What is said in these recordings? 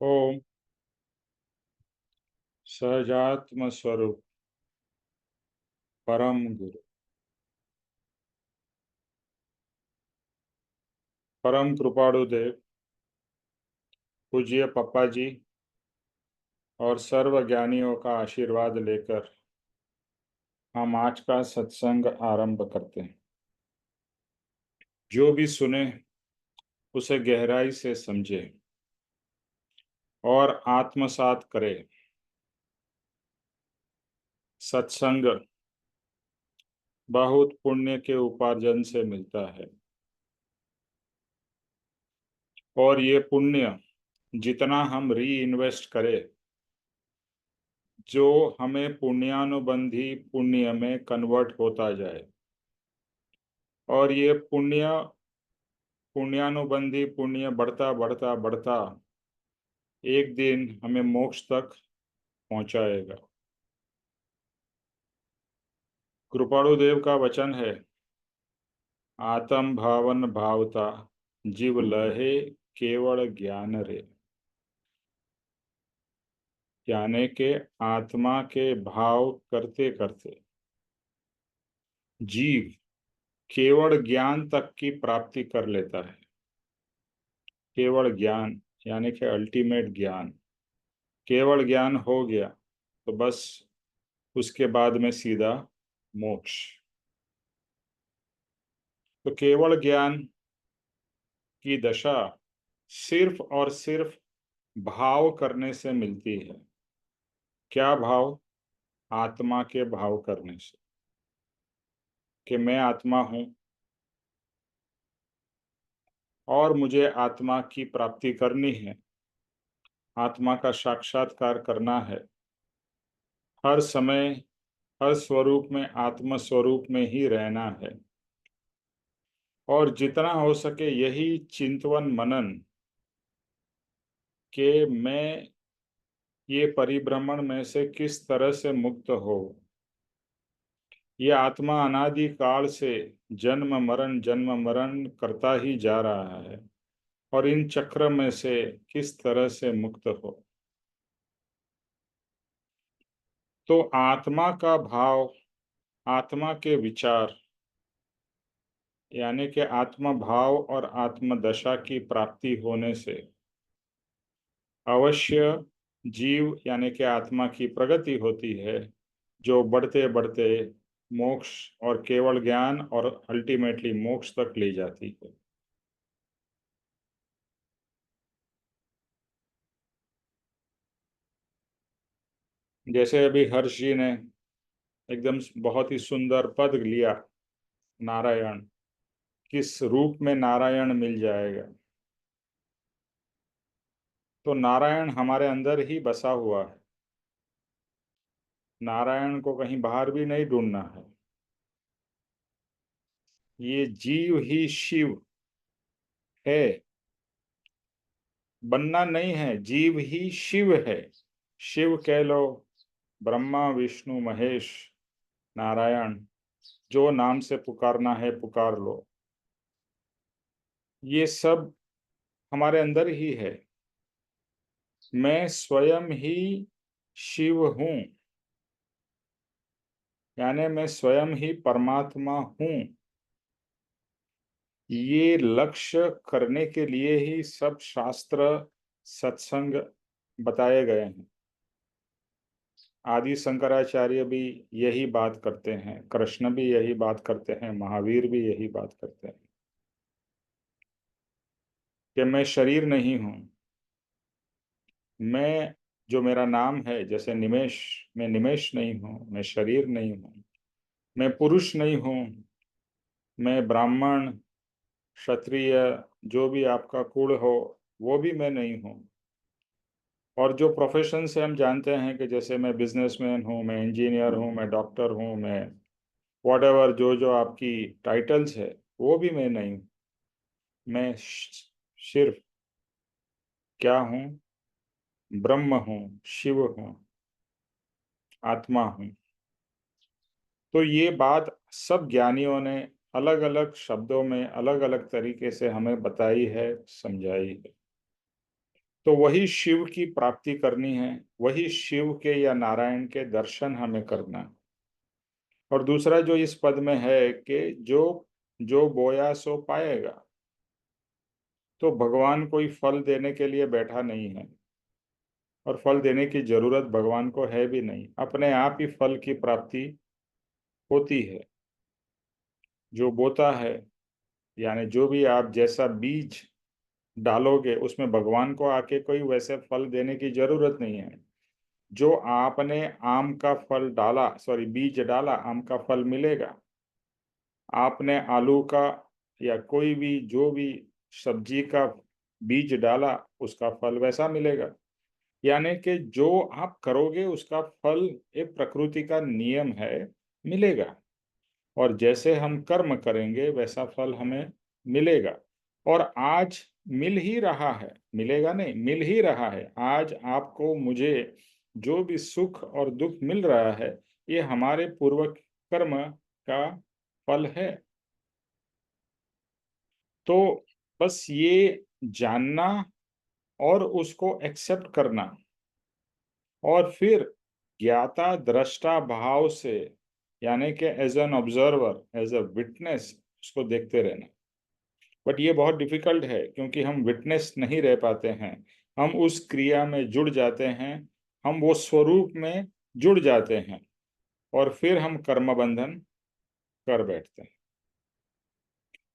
ओम सहजात्म स्वरूप परम गुरु परम कृपाणु देव पूज्य पप्पा जी और सर्व ज्ञानियों का आशीर्वाद लेकर हम आज का सत्संग आरंभ करते हैं। जो भी सुने उसे गहराई से समझे और आत्मसात करे। सत्संग बहुत पुण्य के उपार्जन से मिलता है और ये पुण्य जितना हम री इन्वेस्ट करें, जो हमें पुण्यानुबंधी पुण्य में कन्वर्ट होता जाए और ये पुण्यानुबंधी पुण्य बढ़ता बढ़ता बढ़ता एक दिन हमें मोक्ष तक पहुंचाएगा। कृपाणु देव का वचन है, आत्म भावन भावता जीव लहे केवल ज्ञान रे। यानी के आत्मा के भाव करते करते जीव केवल ज्ञान तक की प्राप्ति कर लेता है। केवल ज्ञान यानी कि अल्टीमेट ज्ञान। केवल ज्ञान हो गया तो बस उसके बाद में सीधा मोक्ष। तो केवल ज्ञान की दशा सिर्फ और सिर्फ भाव करने से मिलती है। क्या भाव? आत्मा के भाव करने से कि मैं आत्मा हूं और मुझे आत्मा की प्राप्ति करनी है, आत्मा का साक्षात्कार करना है। हर समय हर स्वरूप में आत्म स्वरूप में ही रहना है और जितना हो सके यही चिंतवन मनन कि मैं ये परिभ्रमण में से किस तरह से मुक्त हो। ये आत्मा अनादि काल से जन्म मरण करता ही जा रहा है और इन चक्र में से किस तरह से मुक्त हो। तो आत्मा का भाव, आत्मा के विचार यानी कि आत्मा भाव और आत्म दशा की प्राप्ति होने से अवश्य जीव यानी कि आत्मा की प्रगति होती है, जो बढ़ते बढ़ते मोक्ष और केवल ज्ञान और अल्टीमेटली मोक्ष तक ले जाती है। जैसे अभी हर्ष जी ने एकदम बहुत ही सुंदर पद लिया, नारायण किस रूप में नारायण मिल जाएगा। तो नारायण हमारे अंदर ही बसा हुआ है। नारायण को कहीं बाहर भी नहीं ढूंढना है। ये जीव ही शिव है, बनना नहीं है। जीव ही शिव है। शिव कह लो, ब्रह्मा विष्णु महेश नारायण, जो नाम से पुकारना है पुकार लो। ये सब हमारे अंदर ही है। मैं स्वयं ही शिव हूं, यानी मैं स्वयं ही परमात्मा हूं। ये लक्ष्य करने के लिए ही सब शास्त्र सत्संग बताए गए हैं। आदि शंकराचार्य भी यही बात करते हैं, कृष्ण भी यही बात करते हैं, महावीर भी यही बात करते हैं कि मैं शरीर नहीं हूं। मैं, जो मेरा नाम है जैसे निमेश, मैं निमेश नहीं हूं, मैं शरीर नहीं हूं, मैं पुरुष नहीं हूं, मैं ब्राह्मण क्षत्रिय जो भी आपका कुल हो वो भी मैं नहीं हूं। और जो प्रोफेशन से हम जानते हैं कि जैसे मैं बिजनेसमैन हूं, मैं इंजीनियर हूं, मैं डॉक्टर हूं, मैं वॉट जो जो आपकी टाइटल्स है वो भी मैं नहीं हूं। मैं सिर्फ क्या हूं? ब्रह्म हूं, शिव हूं, आत्मा हूं। तो ये बात सब ज्ञानियों ने अलग अलग शब्दों में अलग अलग तरीके से हमें बताई है, समझाई है। तो वही शिव की प्राप्ति करनी है, वही शिव के या नारायण के दर्शन हमें करना है। और दूसरा जो इस पद में है कि जो जो बोया सो पाएगा, तो भगवान कोई फल देने के लिए बैठा नहीं है, और फल देने की जरूरत भगवान को है भी नहीं, अपने आप ही फल की प्राप्ति होती है। जो बोता है, यानी जो भी आप जैसा बीज डालोगे उसमें भगवान को आके कोई वैसे फल देने की जरूरत नहीं है। जो आपने आम का फल डाला, सॉरी बीज डाला, आम का फल मिलेगा। आपने आलू का या कोई भी जो भी सब्जी का बीज डाला, उसका फल वैसा मिलेगा। यानी कि जो आप करोगे उसका फल एक प्रकृति का नियम है, मिलेगा। और जैसे हम कर्म करेंगे वैसा फल हमें मिलेगा। और आज मिल ही रहा है, मिलेगा नहीं, मिल ही रहा है। आज आपको मुझे जो भी सुख और दुख मिल रहा है, ये हमारे पूर्व कर्म का फल है। तो बस ये जानना और उसको एक्सेप्ट करना, और फिर ज्ञाता दृष्टा भाव से, यानी कि as an observer, as a witness, उसको देखते रहना। बट ये बहुत डिफिकल्ट है, क्योंकि हम विटनेस नहीं रह पाते हैं। हम उस क्रिया में जुड़ जाते हैं, हम वो स्वरूप में जुड़ जाते हैं, और फिर हम कर्म बंधन कर बैठते हैं।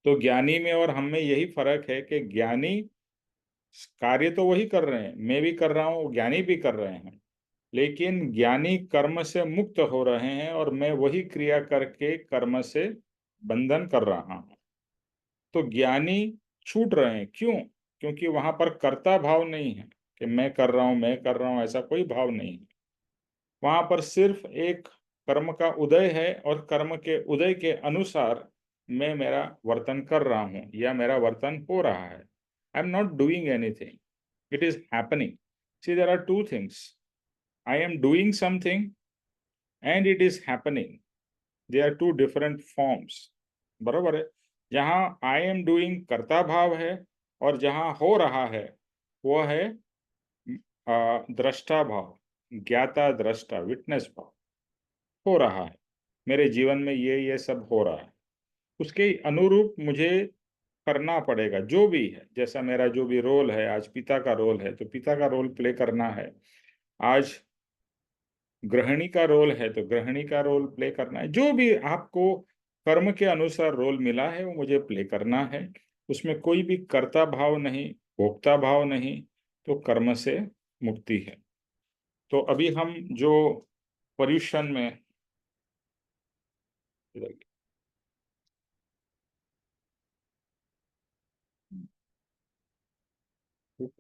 तो ज्ञानी में और हम में यही फर्क है कि ज्ञानी कार्य तो वही कर रहे हैं, मैं भी कर रहा हूँ, ज्ञानी भी कर रहे हैं, लेकिन ज्ञानी कर्म से मुक्त हो रहे हैं, और मैं वही क्रिया करके कर्म से बंधन कर रहा हूँ। तो ज्ञानी छूट रहे हैं, क्यों? क्योंकि वहां पर कर्ता भाव नहीं है कि मैं कर रहा हूं, मैं कर रहा हूं, ऐसा कोई भाव नहीं है। वहां पर सिर्फ एक कर्म का उदय है, और कर्म के उदय के अनुसार मैं मेरा वर्तन कर रहा हूं या मेरा वर्तन हो रहा है। I am not doing anything, it is happening. See there are two things, I am doing something and it is happening. They are two different forms. बराबर है? जहाँ आई एम डूइंग कर्ता भाव है, और जहाँ हो रहा है वो है दृष्टा भाव, ज्ञाता दृष्टा, विटनेस भाव। हो रहा है मेरे जीवन में, ये सब हो रहा है, उसके अनुरूप मुझे करना पड़ेगा जो भी है। जैसा मेरा जो भी रोल है, आज पिता का रोल है तो पिता का रोल प्ले करना है। आज गृहिणी का रोल है तो गृहिणी का रोल प्ले करना है। जो भी आपको कर्म के अनुसार रोल मिला है वो मुझे प्ले करना है। उसमें कोई भी कर्ता भाव नहीं, भोक्ता भाव नहीं। तो कर्म से मुक्ति है। तो अभी हम जो पर्यूषण में,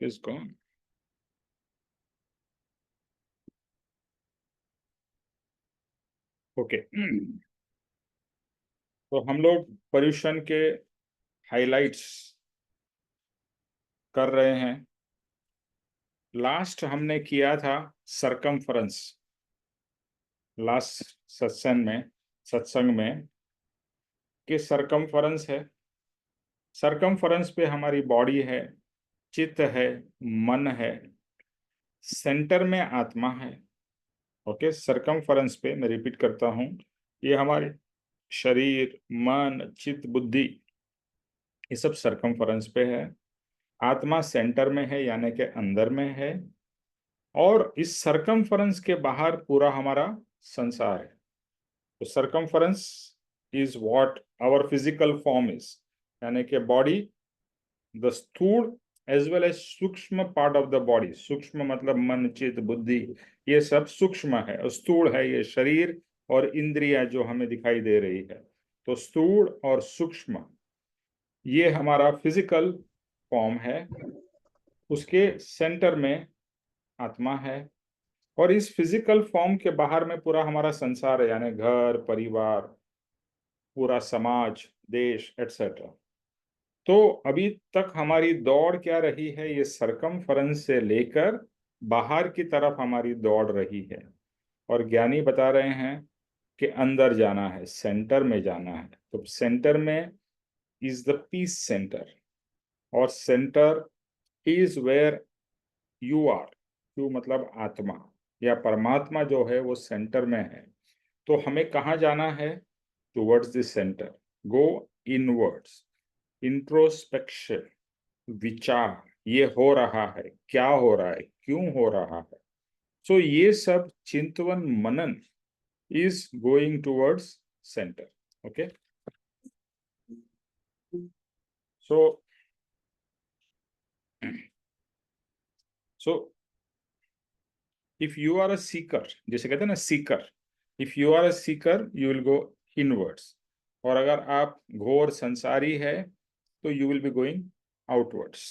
इज गॉन, ओके। तो हम लोग पर्यूषण के हाइलाइट्स कर रहे हैं। लास्ट हमने किया था सरकमफरेंस, लास्ट सत्संग में कि सरकमफरेंस है। सरकमफरेंस पे हमारी बॉडी है, चित्त है, मन है, सेंटर में आत्मा है। ओके, सरकमफरेंस पे मैं रिपीट करता हूँ, ये हमारे शरीर, मन, चित्त, बुद्धि, ये सब सरकमफरेंस पे है। आत्मा सेंटर में है, यानी कि अंदर में है। और इस सरकमफरेंस के बाहर पूरा हमारा संसार है। तो circumference is what our physical form is, यानी कि बॉडी, द स्थूल एज वेल एज सूक्ष्म पार्ट ऑफ द बॉडी। सूक्ष्म मतलब मन, चित्त, बुद्धि, ये सब सूक्ष्म है। और स्थूल है ये शरीर और इंद्रियां जो हमें दिखाई दे रही है। तो स्थूल और सूक्ष्म, ये हमारा फिजिकल फॉर्म है। उसके सेंटर में आत्मा है। और इस फिजिकल फॉर्म के बाहर में पूरा हमारा संसार है, यानी घर, परिवार, पूरा समाज, देश, एटसेट्रा। तो अभी तक हमारी दौड़ क्या रही है, ये सरकमफरेंस से लेकर बाहर की तरफ हमारी दौड़ रही है। और ज्ञानी बता रहे हैं कि अंदर जाना है, सेंटर में जाना है। तो सेंटर में इज द पीस सेंटर, और centre is where you are, you मतलब आत्मा या परमात्मा जो है वो सेंटर में है, तो हमें कहाँ जाना है? Towards this centre, go inwards, introspection, विचार, ये हो रहा है, क्या हो रहा है, क्यों हो रहा है। सो ये सब चिंतवन मनन is going towards center. Okay, so so if you are a seeker, जैसे कहते हैं ना Sikar, if you are a seeker you will go inwards, और अगर आप घोर संसारी है तो you will be going outwards.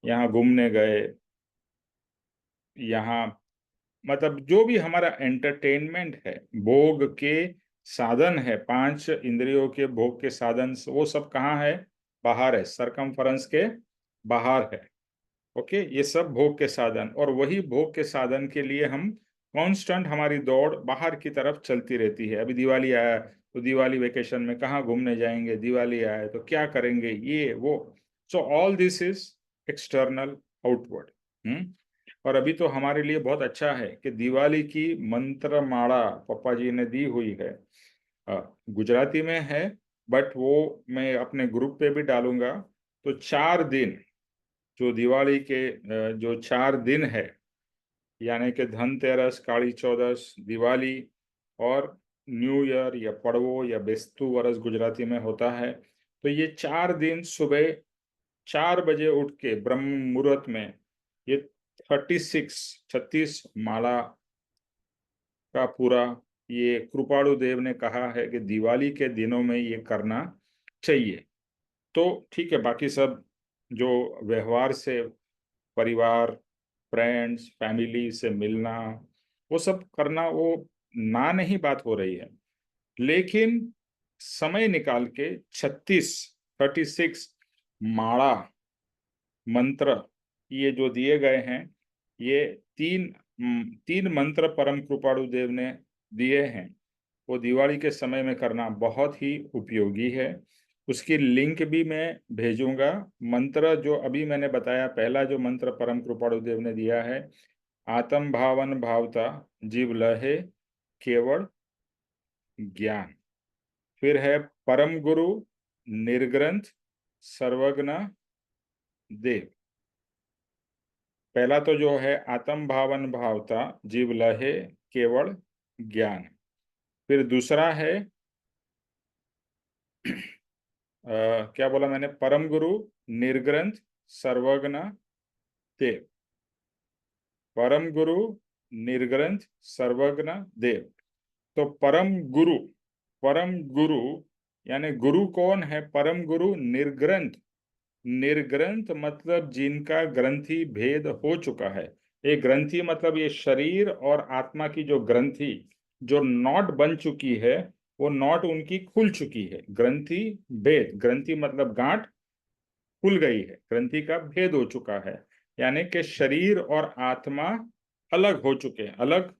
यहाँ घूमने गए, यहाँ मतलब जो भी हमारा एंटरटेनमेंट है, भोग के साधन है, पांच इंद्रियों के भोग के साधन, वो सब कहाँ है? बाहर है, सरकमफरेंस के बाहर है। ओके, ये सब भोग के साधन, और वही भोग के साधन के लिए हम कांस्टेंट, हमारी दौड़ बाहर की तरफ चलती रहती है। अभी दिवाली आया तो दिवाली वेकेशन में कहाँ घूमने जाएंगे, दिवाली आया तो क्या करेंगे, ये वो। So all this is external, outward. और अभी तो हमारे लिए बहुत अच्छा है कि दिवाली की मंत्र माला पापा जी ने दी हुई है, गुजराती में है, बट वो मैं अपने ग्रुप पे भी डालूंगा। तो 4 दिन, जो दिवाली के जो 4 दिन है, यानी कि धनतेरस, काली चौदस, दिवाली और न्यू ईयर या पड़वो या बेस्तु वरस गुजराती में होता है। तो ये 4 दिन सुबह 4 बजे उठ के ब्रह्म मुहूर्त में ये 36 माला का पूरा, ये कृपाणु देव ने कहा है कि दिवाली के दिनों में ये करना चाहिए। तो ठीक है, बाकी सब जो व्यवहार से, परिवार, फ्रेंड्स, फैमिली से मिलना, वो सब करना, वो ना नहीं बात हो रही है, लेकिन समय निकाल के 36 माला मंत्र ये जो दिए गए हैं, ये तीन मंत्र परम कृपाणु देव ने दिए हैं, वो दिवाली के समय में करना बहुत ही उपयोगी है। उसकी लिंक भी मैं भेजूंगा। मंत्र जो अभी मैंने बताया, पहला जो मंत्र परम कृपाणु देव ने दिया है, आत्म भावन भावता जीव लहे केवल ज्ञान। फिर है परम गुरु निर्ग्रंथ सर्वज्ञ देव। पहला तो जो है आत्म भावन भावता जीव लहे केवल ज्ञान। फिर दूसरा है क्या बोला मैंने? परम गुरु निर्ग्रंथ सर्वज्ञ देव, परम गुरु निर्ग्रंथ सर्वज्ञ देव। तो परम गुरु यानी गुरु कौन है? परम गुरु निर्ग्रंथ। निर्ग्रंथ मतलब जिनका ग्रंथि भेद हो चुका है। ये ग्रंथि मतलब ये शरीर और आत्मा की जो ग्रंथि जो नॉट बन चुकी है, वो नॉट उनकी खुल चुकी है। ग्रंथि भेद, ग्रंथि मतलब गांठ खुल गई है, ग्रंथि का भेद हो चुका है, यानी कि शरीर और आत्मा अलग हो चुके हैं, अलग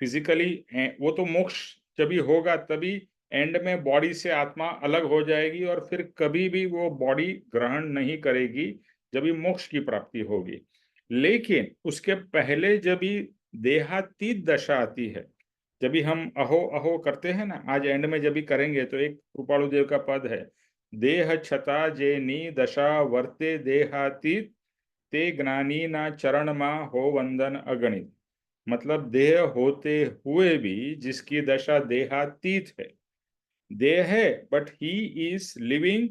फिजिकली। वो तो मोक्ष जब भी होगा तभी एंड में बॉडी से आत्मा अलग हो जाएगी, और फिर कभी भी वो बॉडी ग्रहण नहीं करेगी जब भी मोक्ष की प्राप्ति होगी। लेकिन उसके पहले जब भी देहातीत दशा आती है, जब भी हम अहो अहो करते हैं ना, आज एंड में जब भी करेंगे तो एक कृपाणु देव का पद है, देह छता जे नी दशा वर्ते देहातीत ते ज्ञानी ना चरण मा हो वंदन अगणित। मतलब देह होते हुए भी जिसकी दशा देहातीत है, देह है but he is living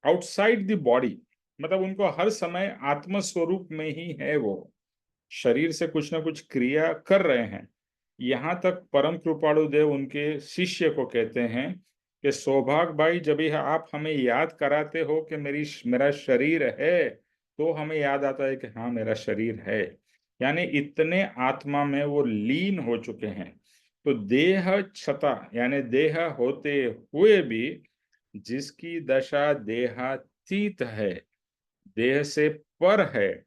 outside the body, मतलब उनको हर समय आत्म स्वरूप में ही है, वो शरीर से कुछ ना कुछ क्रिया कर रहे हैं। यहाँ तक परम कृपाणु देव उनके शिष्य को कहते हैं कि सौभाग्य भाई, जब भी आप हमें याद कराते हो कि मेरा शरीर है, तो हमें याद आता है कि हाँ मेरा शरीर है। यानी इतने आत्मा में वो लीन हो चुके हैं। तो देह छता यानी देह होते हुए भी जिसकी दशा देहातीत है, देह से पर है,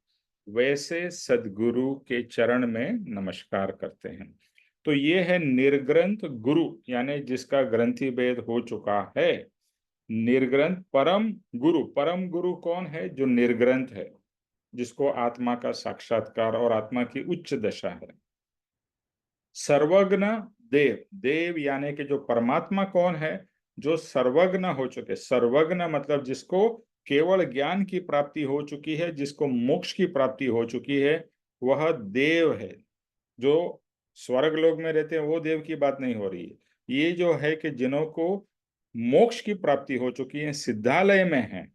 वैसे सदगुरु के चरण में नमस्कार करते हैं। तो ये है निर्ग्रंथ गुरु, यानी जिसका ग्रंथि भेद हो चुका है। निर्ग्रंथ परम गुरु, परम गुरु कौन है? जो निर्ग्रंथ है, जिसको आत्मा का साक्षात्कार और आत्मा की उच्च दशा है। सर्वज्ञ देव, देव यानी कि जो परमात्मा कौन है, जो सर्वज्ञ हो चुके। सर्वज्ञ मतलब जिसको केवल ज्ञान की प्राप्ति हो चुकी है, जिसको मोक्ष की प्राप्ति हो चुकी है, वह देव है। जो स्वर्ग लोक में रहते हैं वो देव की बात नहीं हो रही है। ये जो है कि जिन्हों को मोक्ष की प्राप्ति हो चुकी है, सिद्धालय में है,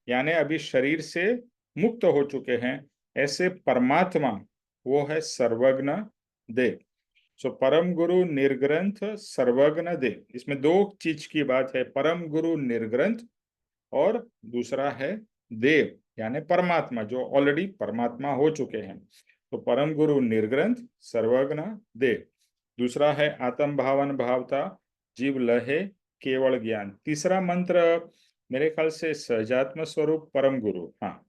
यानी अभी शरीर से मुक्त हो चुके हैं, ऐसे परमात्मा वो है सर्वज्ञ देव। सो परम गुरु निर्ग्रंथ सर्वज्ञ देव, इसमें दो चीज की बात है, परम गुरु निर्ग्रंथ और दूसरा है देव यानी परमात्मा, जो ऑलरेडी परमात्मा हो चुके हैं। तो परम गुरु निर्ग्रंथ सर्वज्ञ देव। दूसरा है आत्म भावन भावता जीव लहे केवल ज्ञान। तीसरा मंत्र मेरे ख्याल से सहजात्म स्वरूप परम गुरु, हाँ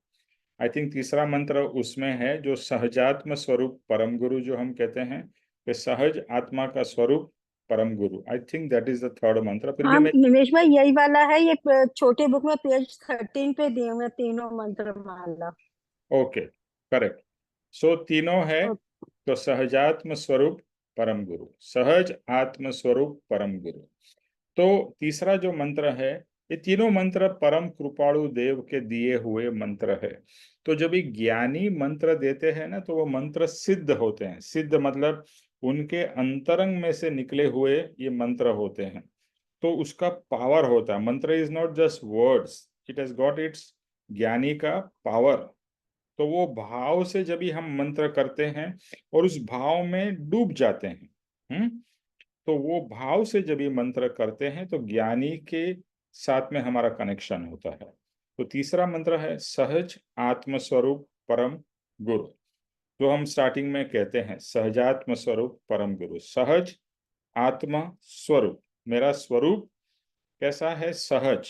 आई थिंक तीसरा मंत्र उसमें है, जो सहजात्म स्वरूप परम गुरु जो हम कहते हैं कि सहज आत्मा का स्वरूप परम गुरु। I think that is the third मंत्र। फिर भी हाँ मैं, निमेश भाई, यही वाला है ये। छोटे बुक में पेज 13 पे दिए हुए हैं तीनों मंत्र माला। Okay correct. सो तीनों है, ओ, तो सहजात्म स्वरूप परम गुरु, सहज आत्म स्वरूप परम गुरु। तो तीसरा जो मंत्र है, ये तीनों मंत्र परम कृपाणु देव के दिए हुए मंत्र है। तो जब ये ज्ञानी मंत्र देते हैं ना, तो वो मंत्र सिद्ध होते हैं। सिद्ध मतलब उनके अंतरंग में से निकले हुए ये मंत्र होते हैं, तो उसका पावर होता है। मंत्र is not just words, it has got its ज्ञानी का पावर। तो वो भाव से जब भी हम मंत्र करते हैं और उस भाव में डूब जाते हैं, तो वो भाव से जब ये मंत्र करते हैं तो ज्ञानी के साथ में हमारा कनेक्शन होता है। तो तीसरा मंत्र है सहज आत्म स्वरूप परम गुरु, जो हम स्टार्टिंग में कहते हैं सहजात्म स्वरूप परम गुरु। सहज आत्मा स्वरूप, मेरा स्वरूप कैसा है, सहज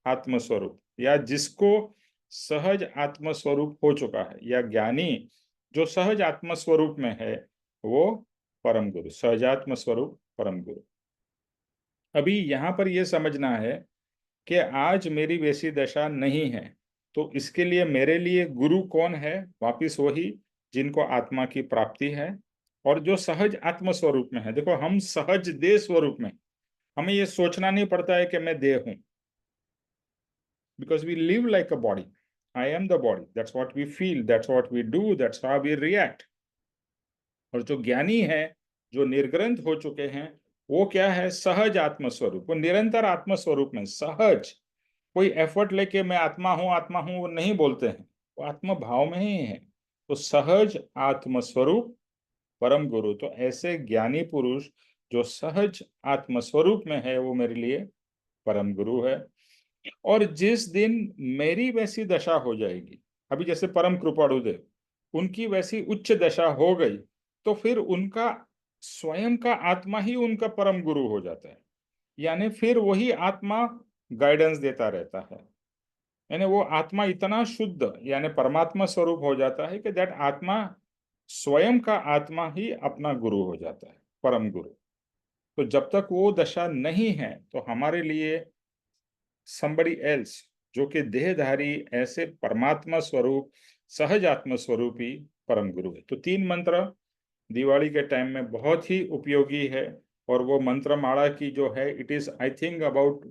आत्म स्वरूप, या जिसको सहज आत्म स्वरूप हो चुका है, या ज्ञानी जो सहज आत्म स्वरूप में है, वो परम गुरु, सहजात्म स्वरूप परम गुरु। अभी यहाँ पर यह समझना है कि आज मेरी वैसी दशा नहीं है, तो इसके लिए मेरे लिए गुरु कौन है, वापिस वही जिनको आत्मा की प्राप्ति है और जो सहज आत्म स्वरूप में है। देखो हम सहज देह स्वरूप में, हमें ये सोचना नहीं पड़ता है कि मैं देह हूं, because we live like a body. I am the body. That's what we feel. That's what we do. That's how we react. और जो ज्ञानी है, जो निर्ग्रंथ हो चुके हैं, वो क्या है, सहज आत्मस्वरूप। वो निरंतर आत्मस्वरूप में सहज, कोई एफर्ट लेके मैं आत्मा हूं वो नहीं बोलते हैं, वो आत्म भाव में ही है। तो सहज आत्मस्वरूप परम गुरु, तो ऐसे ज्ञानी पुरुष जो सहज आत्मस्वरूप में है, वो मेरे लिए परम गुरु है। और जिस दिन मेरी वैसी दशा हो जाएगी, अभी जैसे परम कृपाणुदेव उनकी वैसी उच्च दशा हो गई, तो फिर उनका स्वयं का आत्मा ही उनका परम गुरु हो जाता है। यानी फिर वही आत्मा गाइडेंस देता रहता है। यानी वो आत्मा इतना शुद्ध यानी परमात्मा स्वरूप हो जाता है कि दैट आत्मा स्वयं का आत्मा ही अपना गुरु हो जाता है, परम गुरु। तो जब तक वो दशा नहीं है, तो हमारे लिए somebody else, जो कि देहधारी ऐसे परमात्मा स्वरूप सहज आत्म स्वरूप ही परम गुरु है। तो तीन मंत्र दिवाली के टाइम में बहुत ही उपयोगी है। और वो मंत्र माला की जो है, it is I think about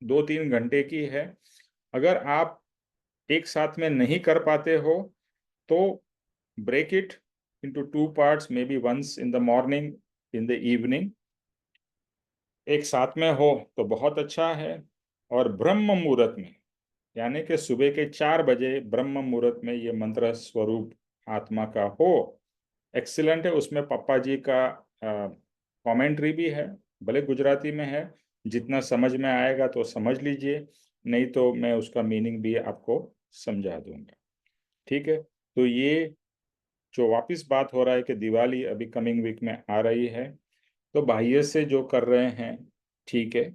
2-3 घंटे की है। अगर आप एक साथ में नहीं कर पाते हो, तो break it into 2 parts, maybe once in the morning, in the evening. एक साथ में हो तो बहुत अच्छा है। और ब्रह्म मुहूर्त में, यानी कि सुबह के 4 बजे ब्रह्म मुहूर्त में ये मंत्र स्वरूप आत्मा का हो, एक्सीलेंट है। उसमें पप्पा जी का कमेंट्री भी है, भले गुजराती में है, जितना समझ में आएगा तो समझ लीजिए, नहीं तो मैं उसका मीनिंग भी आपको समझा दूंगा। ठीक है। तो ये जो वापिस बात हो रहा है कि दिवाली अभी कमिंग वीक में आ रही है, तो बाह्य से जो कर रहे हैं ठीक है,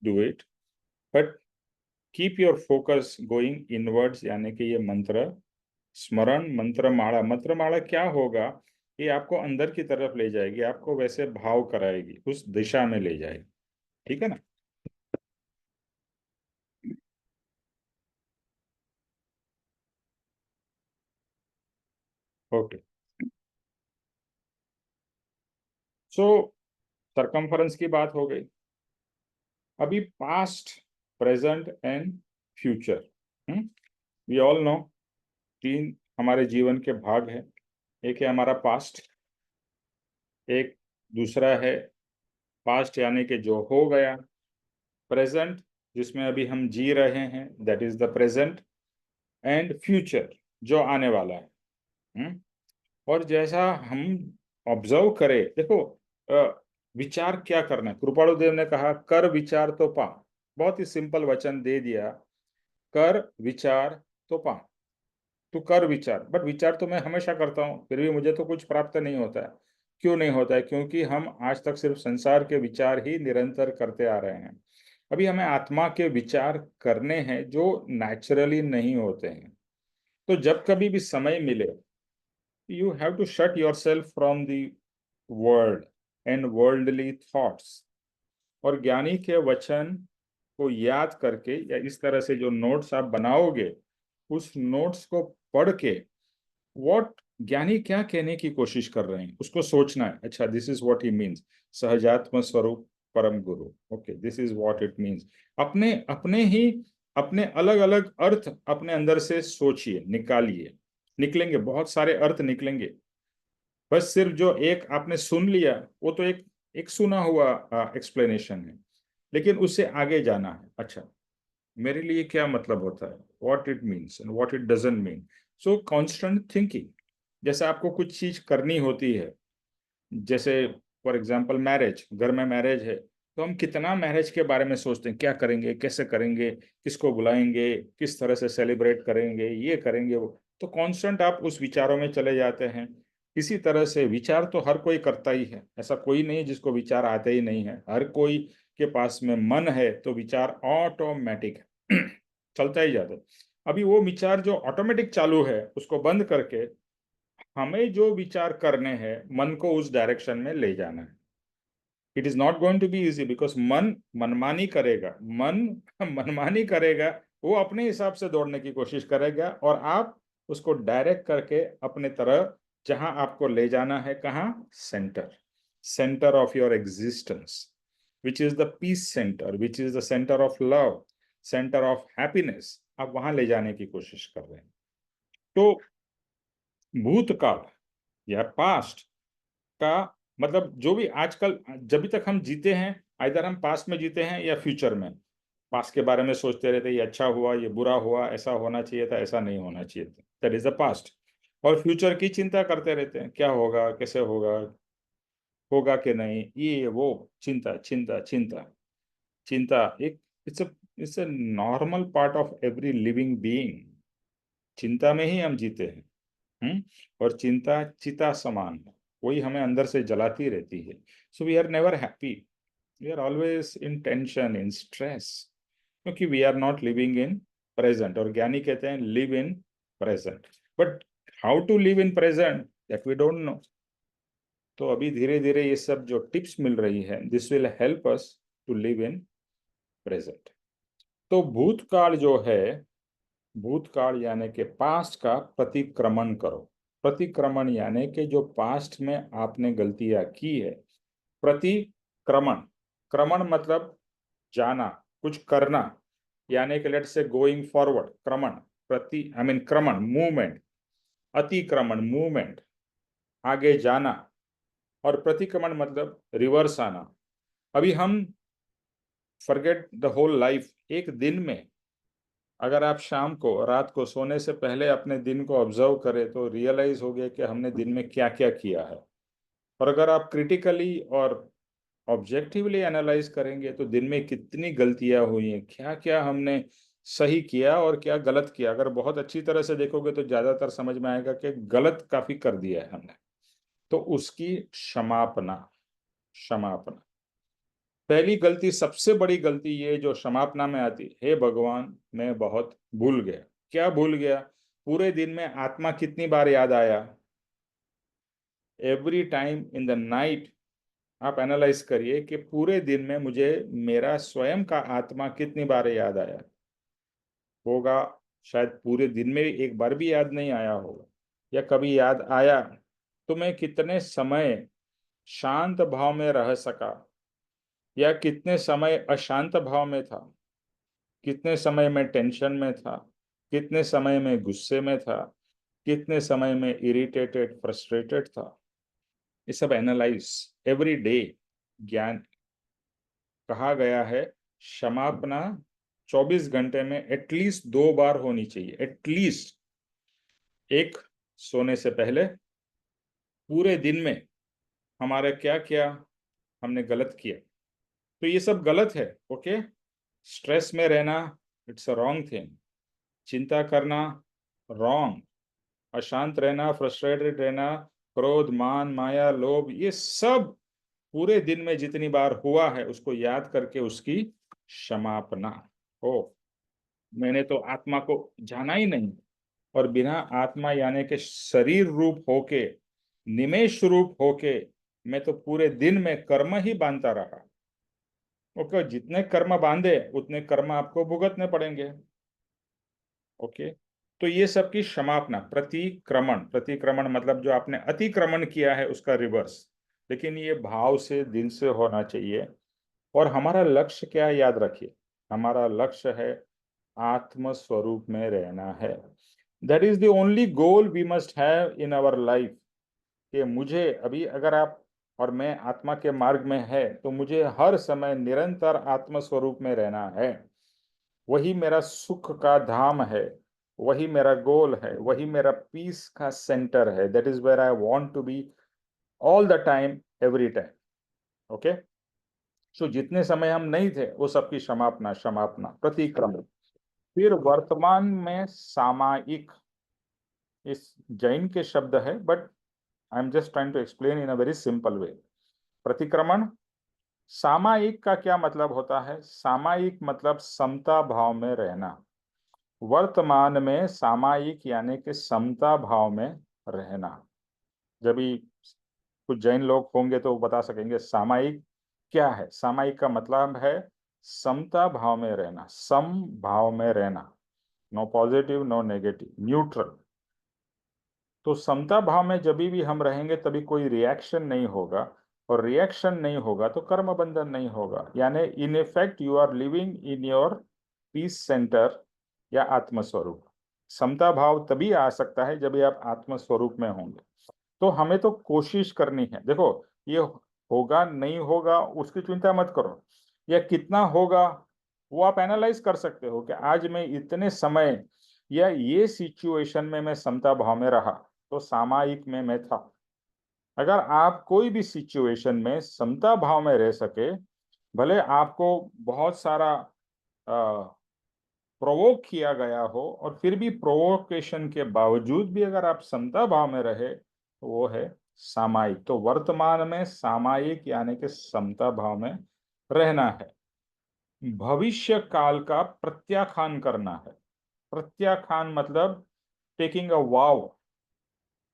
do it, but keep your focus going inwards, यानी कि ये मंत्र स्मरण, मंत्र माला क्या होगा, ये आपको अंदर की तरफ ले जाएगी, आपको वैसे भाव कराएगी, उस दिशा में ले जाएगी। ठीक है ना। ओके, सो सरकमफरेंस की बात हो गई। अभी past, present and future. We all know, तीन हमारे जीवन के भाग हैं। एक है हमारा पास्ट, एक दूसरा है पास्ट यानी कि जो हो गया, प्रेजेंट जिसमें अभी हम जी रहे हैं, that is the present, and future जो आने वाला है। हम्म? और जैसा हम ऑब्जर्व करें, देखो, विचार क्या करना है। कृपाणु देव ने कहा कर विचार तो पा, बहुत ही सिंपल वचन दे दिया, कर विचार तो पा। तू कर विचार, बट विचार तो मैं हमेशा करता हूँ, फिर भी मुझे तो कुछ प्राप्त नहीं होता है। क्यों नहीं होता है? क्योंकि हम आज तक सिर्फ संसार के विचार ही निरंतर करते आ रहे हैं। अभी हमें आत्मा के विचार करने हैं जो नेचुरली नहीं होते हैं। तो जब कभी भी समय मिले, you have to shut yourself from the world and worldly thoughts, और ज्ञानी के वचन को याद करके या इस तरह से जो नोट्स आप बनाओगे, उस नोट्स को पढ़ के व्हाट ज्ञानी क्या कहने की कोशिश कर रहे हैं उसको सोचना है। अच्छा, this is what he means, सहजात्म स्वरूप परम गुरु। Okay, this is what it means. अपने अपने ही अपने अलग अलग अर्थ अपने अंदर से सोचिए, निकालिए। निकलेंगे, बहुत सारे अर्थ निकलेंगे। बस सिर्फ जो एक आपने सुन लिया, वो तो एक एक सुना हुआ एक्सप्लेनेशन है, लेकिन उससे आगे जाना है। अच्छा, मेरे लिए क्या मतलब होता है, what it means and what it doesn't mean. So constant thinking. जैसे आपको कुछ चीज करनी होती है, जैसे फॉर एग्जांपल मैरिज, घर में मैरिज है, तो हम कितना मैरिज के बारे में सोचते हैं, क्या करेंगे, कैसे करेंगे, किसको बुलाएंगे, किस तरह से सेलिब्रेट करेंगे, ये करेंगे वो। तो कांस्टेंट आप उस विचारों में चले जाते हैं। इसी तरह से विचार तो हर कोई करता ही है, ऐसा कोई नहीं जिसको विचार आते ही नहीं है। हर कोई के पास में मन है तो विचार ऑटोमेटिक है, चलता ही जाता है। अभी वो विचार जो ऑटोमेटिक चालू है उसको बंद करके हमें जो विचार करने हैं, मन को उस डायरेक्शन में ले जाना है। It is not going to be easy, because मन मनमानी करेगा। मन मनमानी करेगा, वो अपने हिसाब से दौड़ने की कोशिश करेगा, और आप उसको डायरेक्ट करके अपने तरफ जहां आपको ले जाना है, कहाँ? Centre, centre of your existence, which is the peace centre, which is the centre of love, centre of happiness. आप वहां ले जाने की कोशिश कर रहे हैं। तो भूतकाल या पास्ट का मतलब जो भी आजकल जब तक हम जीते हैं, इधर हम पास्ट में जीते हैं या फ्यूचर में, पास्ट के बारे में सोचते रहते हैं, ये अच्छा हुआ, ये बुरा हुआ, ऐसा होना चाहिए था, ऐसा नहीं होना चाहिए था, दैट इज द पास्ट। और फ्यूचर की चिंता करते रहते हैं, क्या होगा, कैसे होगा, होगा कि नहीं, ये वो, चिंता चिंता चिंता चिंता। एक it's a normal part of every living being. चिंता में ही हम जीते हैं। और चिंता चिता समान है, वही हमें अंदर से जलाती रहती है। So we are never happy, we are always in tension, in stress, क्योंकि we are not living in present. और ज्ञानी कहते हैं live in present, but how to live in present, that we don't know. तो अभी धीरे धीरे ये सब जो टिप्स मिल रही है, this will help us to live in present. तो भूतकाल जो है, भूतकाल यानी कि पास्ट का प्रतिक्रमण करो। प्रतिक्रमण यानी कि जो पास्ट में आपने गलतियां की है, प्रतिक्रमण, क्रमण मतलब जाना, कुछ करना, यानी कि लेट से गोइंग फॉरवर्ड, क्रमण, प्रति आई मीन क्रमण मूवमेंट, अतिक्रमण मूवमेंट, आगे जाना, और प्रतिक्रमण मतलब रिवर्स आना। अभी हम फॉरगेट द होल लाइफ, एक दिन में अगर आप शाम को, रात को सोने से पहले अपने दिन को ऑब्जर्व करें, तो रियलाइज हो गया कि हमने दिन में क्या क्या किया है। और अगर आप क्रिटिकली और ऑब्जेक्टिवली एनालाइज करेंगे तो दिन में कितनी गलतियां हुई हैं, क्या क्या हमने सही किया और क्या गलत किया। अगर बहुत अच्छी तरह से देखोगे तो ज्यादातर समझ में आएगा कि गलत काफी कर दिया है हमने। तो उसकी क्षमापना, क्षमापना पहली गलती, सबसे बड़ी गलती ये जो क्षमापना में आती, हे भगवान मैं बहुत भूल गया। क्या भूल गया? पूरे दिन में आत्मा कितनी बार याद आया? Every time in the night आप एनालाइज करिए कि पूरे दिन में मुझे मेरा स्वयं का आत्मा कितनी बार याद आया होगा। शायद पूरे दिन में एक बार भी याद नहीं आया होगा। या कभी याद आया तो मैं कितने समय शांत भाव में रह सका, या कितने समय अशांत भाव में था, कितने समय में टेंशन में था, कितने समय में गुस्से में था, कितने समय में इरिटेटेड फ्रस्ट्रेटेड था। ये सब एनालाइज एवरी डे। ज्ञान कहा गया है क्षमापना 24 घंटे में एटलीस्ट 2 बार होनी चाहिए, एटलीस्ट। एक, सोने से पहले, पूरे दिन में हमारे क्या क्या हमने गलत किया, तो ये सब गलत है। ओके, स्ट्रेस में रहना, इट्स अ रॉन्ग थिंग। चिंता करना, रॉन्ग। अशांत रहना, फ्रस्ट्रेटेड रहना, क्रोध, मान, माया, लोभ, ये सब पूरे दिन में जितनी बार हुआ है उसको याद करके उसकी क्षमापना हो। मैंने तो आत्मा को जाना ही नहीं, और बिना आत्मा यानी के शरीर रूप होके, निमेष रूप होके, मैं तो पूरे दिन में कर्म ही बांधता रहा। ओके, जितने कर्म बांधे उतने कर्म आपको भुगतने पड़ेंगे। ओके, तो ये सब की क्षमापना, प्रतिक्रमण। प्रतिक्रमण मतलब जो आपने अतिक्रमण किया है उसका रिवर्स, लेकिन ये भाव से, दिल से होना चाहिए। और हमारा लक्ष्य क्या है, याद रखिए, हमारा लक्ष्य है आत्म स्वरूप में रहना है। That is the only goal we must have in our life. कि मुझे अभी, अगर आप और मैं आत्मा के मार्ग में है, तो मुझे हर समय निरंतर आत्म स्वरूप में रहना है। वही मेरा सुख का धाम है, वही मेरा गोल है, वही मेरा पीस का सेंटर है। That is where I want to be all the time, every time. Okay, so जितने समय हम नहीं थे वो सबकी क्षमापना, क्षमापना, प्रतिक्रमण। फिर वर्तमान में सामायिक, इस जैन के शब्द है, but I am just trying to explain in a very simple way. प्रतिक्रमण, सामायिक का क्या मतलब होता है? सामायिक मतलब समता भाव में रहना। वर्तमान में सामायिक यानी कि समता भाव में रहना। जब भी कुछ जैन लोग होंगे तो वो बता सकेंगे सामायिक क्या है। सामायिक का मतलब है समता भाव में रहना, सम भाव में रहना, no positive no negative, neutral. तो समता भाव में जब भी हम रहेंगे तभी कोई रिएक्शन नहीं होगा, और रिएक्शन नहीं होगा तो कर्म बंधन नहीं होगा। यानी in effect you are living in your peace centre या आत्मस्वरूप। समता भाव तभी आ सकता है जब भी आप आत्मस्वरूप में होंगे। तो हमें तो कोशिश करनी है। देखो, ये होगा नहीं होगा उसकी चिंता मत करो, या कितना होगा वो आप एनालाइज कर सकते हो कि आज मैं इतने समय या ये सिचुएशन में मैं समता भाव में रहा, तो सामायिक में मैं था। अगर आप कोई भी सिचुएशन में समता भाव में रह सके, भले आपको बहुत सारा प्रोवोक किया गया हो, और फिर भी प्रोवोकेशन के बावजूद भी अगर आप समता भाव में रहे, तो वो है सामायिक। तो वर्तमान में सामायिक यानी कि समता भाव में रहना है। भविष्य काल का प्रत्याख्यान करना है। प्रत्याख्यान मतलब टेकिंग अ वाव।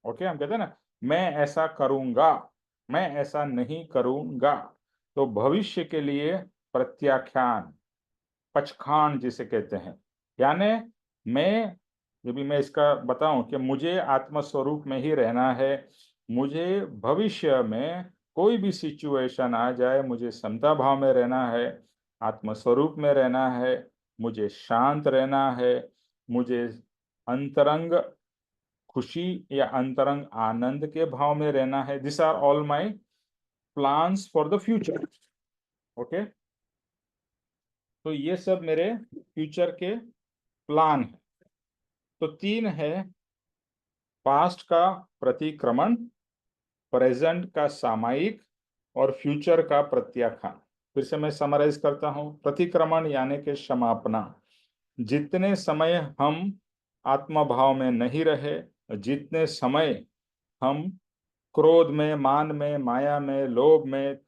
ओके, हम कहते हैं ना, मैं ऐसा करूंगा, मैं ऐसा नहीं करूंगा। तो भविष्य के लिए प्रत्याख्यान, पचखान जिसे कहते हैं। यानी मैं, जब भी मैं इसका बताऊं कि मुझे आत्मस्वरूप में ही रहना है, मुझे भविष्य में कोई भी सिचुएशन आ जाए, मुझे समता भाव में रहना है, आत्मस्वरूप में रहना है, मुझे शांत रहना है, मुझे अंतरंग खुशी या अंतरंग आनंद के भाव में रहना है। This are all my plans for the future. Okay, तो ये सब मेरे फ्यूचर के प्लान है। तो 3 है, पास्ट का प्रतिक्रमण, प्रेजेंट का सामायिक, और फ्यूचर का प्रत्याख्यान। फिर से मैं समराइज करता हूं। प्रतिक्रमण यानी कि क्षमापना। जितने समय हम आत्मा भाव में नहीं रहे, जितने समय हम क्रोध में, मान में, माया में, लोभ में,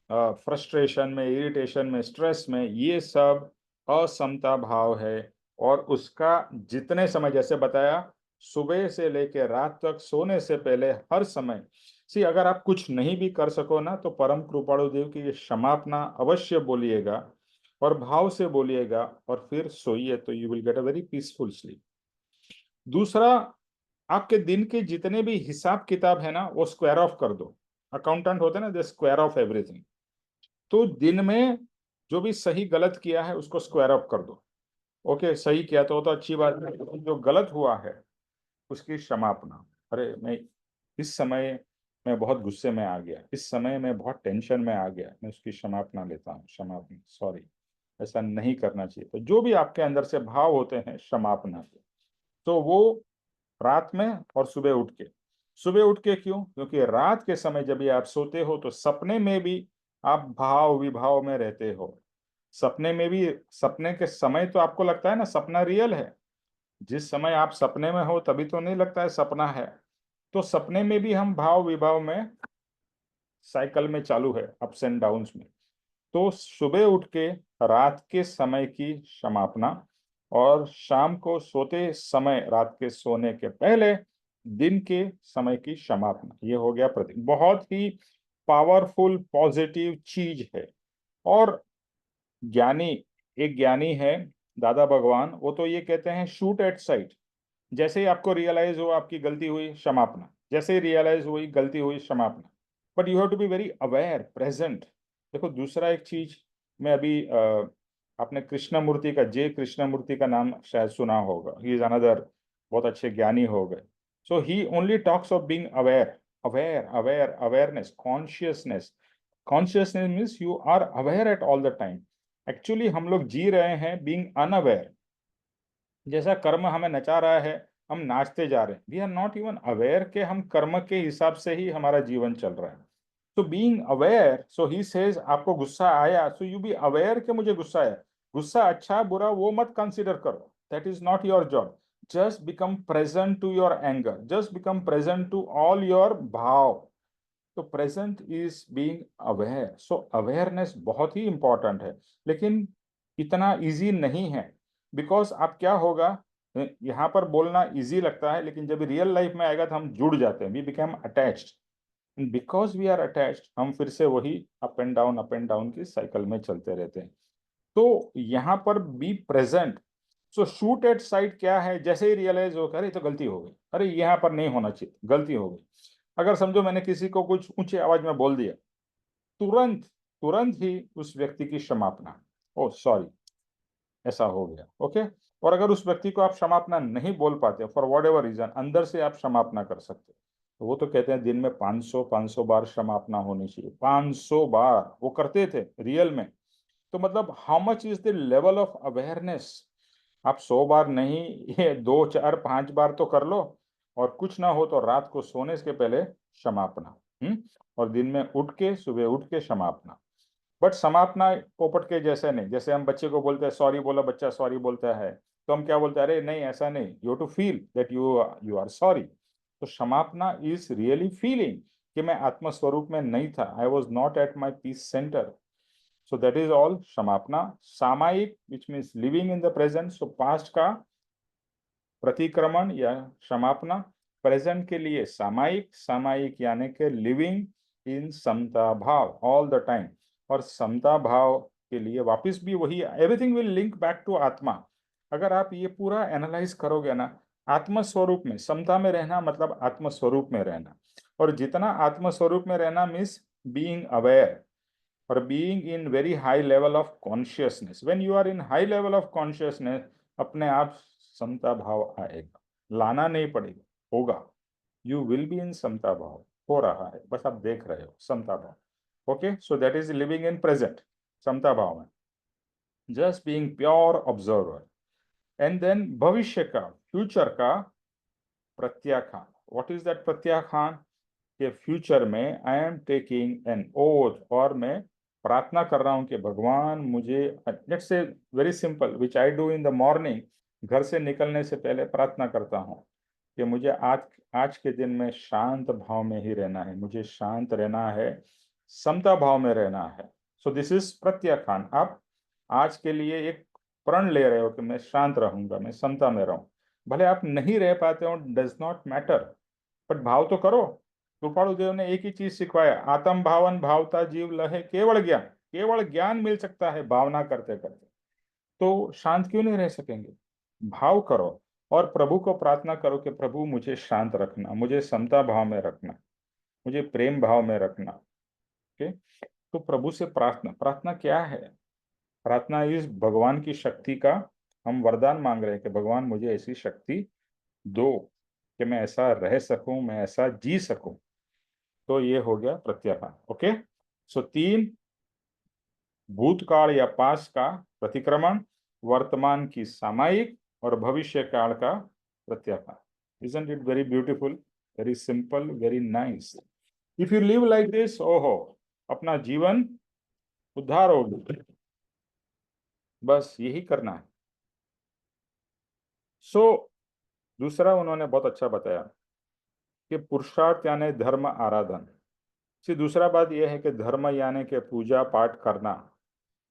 फ्रस्ट्रेशन में, इरिटेशन में, स्ट्रेस में, ये सब असमता भाव है। और उसका जितने समय, जैसे बताया, सुबह से लेकर रात तक सोने से पहले हर समय। अगर आप कुछ नहीं भी कर सको ना, तो परम कृपाणु देव की ये क्षमापना अवश्य बोलिएगा, और भाव से बोलिएगा, और फिर सोइए, तो you will get a very peaceful sleep. दूसरा, आपके दिन के जितने भी हिसाब किताब है ना वो स्क्वायर ऑफ कर दो। अकाउंटेंट होते हैं ना, दे स्क्वायर ऑफ एवरीथिंग। तो दिन में जो भी सही गलत किया है उसको स्क्वायर ऑफ कर दो। ओके, सही किया तो वो तो अच्छी बात है, जो गलत हुआ है उसकी क्षमापना। अरे मैं इस समय मैं बहुत गुस्से में आ गया, इस समय मैं बहुत टेंशन में आ गया, मैं उसकी क्षमापना लेता हूँ, क्षमापना, सॉरी, ऐसा नहीं करना चाहिए। तो जो भी आपके अंदर से भाव होते हैं क्षमापना के, तो वो रात में और सुबह उठ के। सुबह उठ के क्यों? क्योंकि रात के समय जब भी आप सोते हो तो सपने में भी आप भाव विभाव में रहते हो। सपने में भी, सपने के समय तो आपको लगता है ना सपना रियल है। जिस समय आप सपने में हो तभी तो नहीं लगता है सपना है। तो सपने में भी हम भाव विभाव में साइकिल में चालू है, अप्स एंड डाउन्स में। तो सुबह उठ के रात के समय की क्षमापना, और शाम को सोते समय रात के सोने के पहले दिन के समय की क्षमापना। ये हो गया प्रतीक, बहुत ही पावरफुल पॉजिटिव चीज है। और ज्ञानी, एक ज्ञानी है दादा भगवान, वो तो ये कहते हैं शूट एट साइट। जैसे ही आपको रियलाइज हो आपकी गलती हुई, क्षमापना। जैसे ही रियलाइज हुई गलती हुई, क्षमापना। But you have to be very aware, present. देखो दूसरा एक चीज, मैं अभी आपने कृष्णमूर्ति का, जे कृष्णमूर्ति का नाम शायद सुना होगा, ही इज अनदर बहुत अच्छे ज्ञानी हो गए। So he only talks of being aware, aware aware, awareness, consciousness. Consciousness means you are aware at all the time. Actually हम लोग जी रहे हैं बीइंग अनअवेयर। जैसा कर्म हमें नचा रहा है, हम नाचते जा रहे हैं, we are not even aware के हम कर्म के हिसाब से ही हमारा जीवन चल रहा है। तो being aware, so he says आपको गुस्सा आया, सो यू बी अवेयर कि मुझे गुस्सा आया। गुस्सा अच्छा बुरा वो मत कंसीडर करो, that is not your job. Just become present to your anger, just become present to all your भाव। तो present is being aware. So awareness बहुत ही इंपॉर्टेंट है, लेकिन इतना इजी नहीं है। बिकॉज आप क्या होगा, यहाँ पर बोलना इजी लगता है लेकिन जब रियल लाइफ में आएगा तो हम जुड़ जाते हैं, we become attached. Because we are attached हम फिर से वही अप एंड डाउन की साइकिल में चलते रहते हैं। तो यहाँ पर be present. So shoot at sight क्या है, जैसे ही रियलाइज हो, अरे ये तो गलती हो गई, अरे यहाँ पर नहीं होना चाहिए, गलती हो गई। अगर समझो मैंने किसी को कुछ ऊंचे आवाज में बोल दिया, तुरंत तुरंत ही उस व्यक्ति की क्षमापना, ओ सॉरी, ऐसा हो गया, ओके। और अगर उस व्यक्ति को आप क्षमापना नहीं बोल पाते, फॉर वॉट एवर रीजन, अंदर से आप क्षमापना कर सकते हो। तो वो तो कहते हैं दिन में 500 बार क्षमापना होनी चाहिए, 500 बार वो करते थे रियल में। तो मतलब how much is the level of awareness. आप 100 बार नहीं, ये 2 4 5 बार तो कर लो। और कुछ ना हो तो रात को सोने से पहले क्षमापना। और दिन में उठ के, सुबह उठ के क्षमापना। बट समापना पोपट के जैसे नहीं। जैसे हम बच्चे को बोलते हैं सॉरी, बोला बच्चा सॉरी बोलता है, तो हम क्या बोलते हैं, अरे नहीं ऐसा नहीं, you too feel that you you are sorry. तो क्षमापना इज रियली फीलिंग कि मैं आत्मस्वरूप में नहीं था, I was not at my peace centre. So that is all क्षमापना। सामायिक which means living in the present, so past का प्रतिक्रमण या क्षमापना, प्रेजेंट के लिए सामायिक, सामायिक यानी कि लिविंग इन समता भाव ऑल द टाइम। और समता भाव के लिए वापस भी वही, everything will link back to आत्मा। अगर आप ये पूरा एनालाइज करोगे ना, आत्मस्वरूप में समता में रहना मतलब आत्मस्वरूप में रहना। और जितना आत्मस्वरूप में रहना means being aware, or being in very high level of consciousness. When you are in high level of consciousness, अपने आप समता भाव आएगा, लाना नहीं पड़ेगा, होगा। यू विल बी इन समता भाव, हो रहा है, बस आप देख रहे हो समता भाव। Okay, so that is living in present, समता भाव में, just being pure observer. And then भविष्य का, फ्यूचर का प्रत्याख्यान। व्हाट इज दैट प्रत्याख्यान? कि फ्यूचर में I am taking an oath, और मैं प्रार्थना कर रहा हूं कि भगवान मुझे, let's say very simple, which I do in the morning, घर से निकलने से पहले प्रार्थना करता हूं कि मुझे आज आज के दिन में शांत भाव में ही रहना है, मुझे शांत रहना है, समता भाव में रहना है। सो दिस इज प्रत्याख्यान। आप आज के लिए एक प्रण ले रहे हो कि मैं शांत रहूंगा, मैं समता में रहूं। भले आप नहीं रह पाते हो, डज नॉट मैटर, बट भाव तो करो। कृपाणु देव ने एक ही चीज सिखवाया, आत्म भावन भावता जीव लहे केवल ज्ञान। केवल ज्ञान मिल सकता है भावना करते करते। तो शांत क्यों नहीं रह सकेंगे? भाव करो। और प्रभु को प्रार्थना करो कि प्रभु मुझे शांत रखना, मुझे समता भाव में रखना, मुझे प्रेम भाव में रखना। ओके, तो प्रभु से प्रार्थना, प्रार्थना क्या है? प्रार्थना इस भगवान की शक्ति का हम वरदान मांग रहे हैं कि भगवान मुझे ऐसी शक्ति दो कि मैं ऐसा रह सकूं, मैं ऐसा जी सकूं। तो ये हो गया प्रत्याहार। ओके, सो 3, भूतकाल या पास का प्रतिक्रमण, वर्तमान की सामायिक, और भविष्य काल का प्रत्याहार। Isn't it very beautiful? Very simple, very nice. If you live like this, ओहो, अपना जीवन उद्धार होगी। बस यही करना है। दूसरा उन्होंने बहुत अच्छा बताया कि पुरुषार्थ यानी धर्म आराधन। दूसरा बात यह है कि धर्म यानी कि पूजा पाठ करना,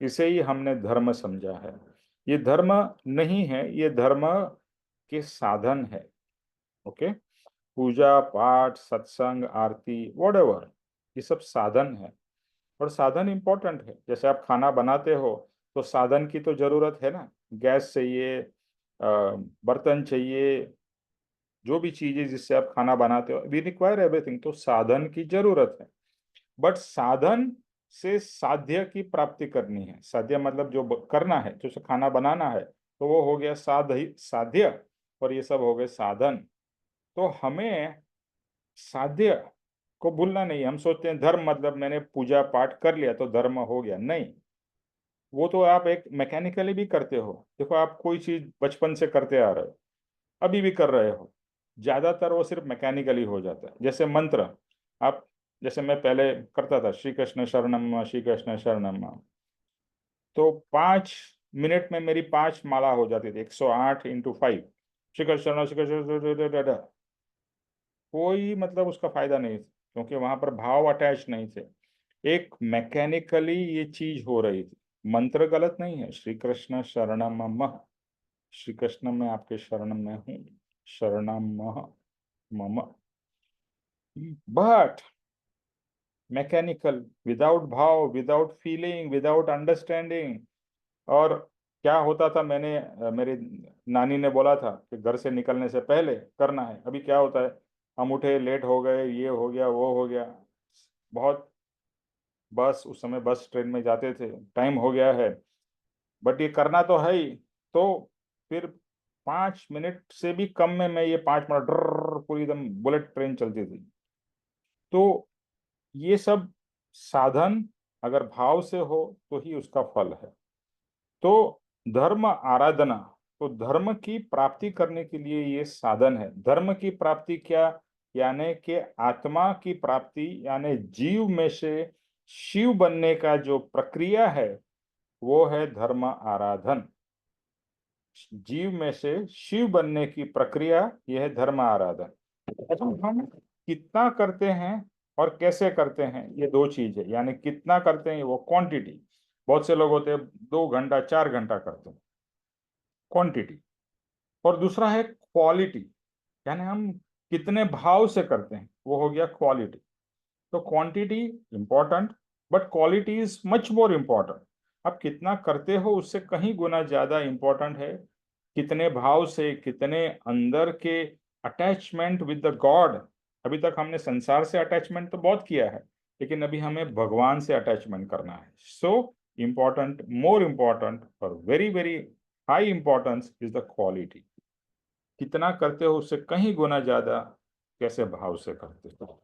इसे ही हमने धर्म समझा है। ये धर्म नहीं है, ये धर्म के साधन है। ओके, पूजा पाठ, सत्संग, आरती, व्हाटएवर, ये सब साधन है। और साधन इंपॉर्टेंट है। जैसे आप खाना बनाते हो तो साधन की तो जरूरत है ना, गैस चाहिए, बर्तन चाहिए, जो भी चीजें जिससे आप खाना बनाते हो, वी रिक्वायर एवरीथिंग, तो साधन की जरूरत है। बट साधन से साध्य की प्राप्ति करनी है। साध्य मतलब जो करना है, जो खाना बनाना है, तो वो हो गया साध्य, और ये सब हो गए साधन। तो हमें साध्य को भूलना नहीं। हम सोचते हैं धर्म मतलब मैंने पूजा पाठ कर लिया तो धर्म हो गया, नहीं। वो तो आप एक मैकेनिकली भी करते हो। देखो, आप कोई चीज बचपन से करते आ रहे हो, अभी भी कर रहे हो, ज्यादातर वो सिर्फ मैकेनिकली हो जाता है। जैसे मंत्र, आप, जैसे मैं पहले करता था, श्री कृष्ण शरणम मम, श्री कृष्ण शरणम मम, तो 5 मिनट में मेरी 5 माला हो जाती थी, 108 × 5, श्री कृष्ण शरणम, श्री कृष्ण शरणम। कोई मतलब उसका फायदा नहीं था, क्योंकि वहां पर भाव अटैच नहीं थे। एक मैकेनिकली ये चीज हो रही थी। मंत्र गलत नहीं है, श्री कृष्ण शरणम मम, श्री कृष्ण मैं आपके शरण में हूँ, शरणम मम। बट मैकेनिकल, विदाउट भाव, विदाउट फीलिंग, विदाउट अंडरस्टैंडिंग। और क्या होता था, मेरी नानी ने बोला था कि घर से निकलने से पहले करना है। अभी क्या होता है, हम उठे, लेट हो गए, ये हो गया, वो हो गया, बहुत, बस उस समय बस ट्रेन में जाते थे, टाइम हो गया है, बट ये करना तो है ही। तो फिर 5 मिनट से भी कम में मैं ये 5 मिनट पूरी एकदम बुलेट ट्रेन चलती थी। तो ये सब साधन अगर भाव से हो तो ही उसका फल है। तो धर्म आराधना, तो धर्म की प्राप्ति करने के लिए ये साधन है। धर्म की प्राप्ति क्या, यानी कि आत्मा की प्राप्ति, यानी जीव में से शिव बनने का जो प्रक्रिया है, वो है धर्म आराधन। जीव में से शिव बनने की प्रक्रिया, यह है धर्म आराधन। तो हम कितना करते हैं और कैसे करते हैं, ये दो चीज है। यानी कितना करते हैं, वो क्वांटिटी। बहुत से लोग होते हैं 2 घंटा 4 घंटा करते हैं, क्वांटिटी। और दूसरा है क्वालिटी, यानी हम कितने भाव से करते हैं, वो हो गया क्वालिटी। तो quantity important, but quality is much more important. आप कितना करते हो उससे कहीं गुना ज्यादा इंपॉर्टेंट है कितने भाव से, कितने अंदर के अटैचमेंट विद द गॉड। अभी तक हमने संसार से अटैचमेंट तो बहुत किया है, लेकिन अभी हमें भगवान से अटैचमेंट करना है। सो इम्पॉर्टेंट, मोर इम्पॉर्टेंट, और very very high importance is the quality. कितना करते हो उससे कहीं गुना ज्यादा कैसे भाव से करते हो।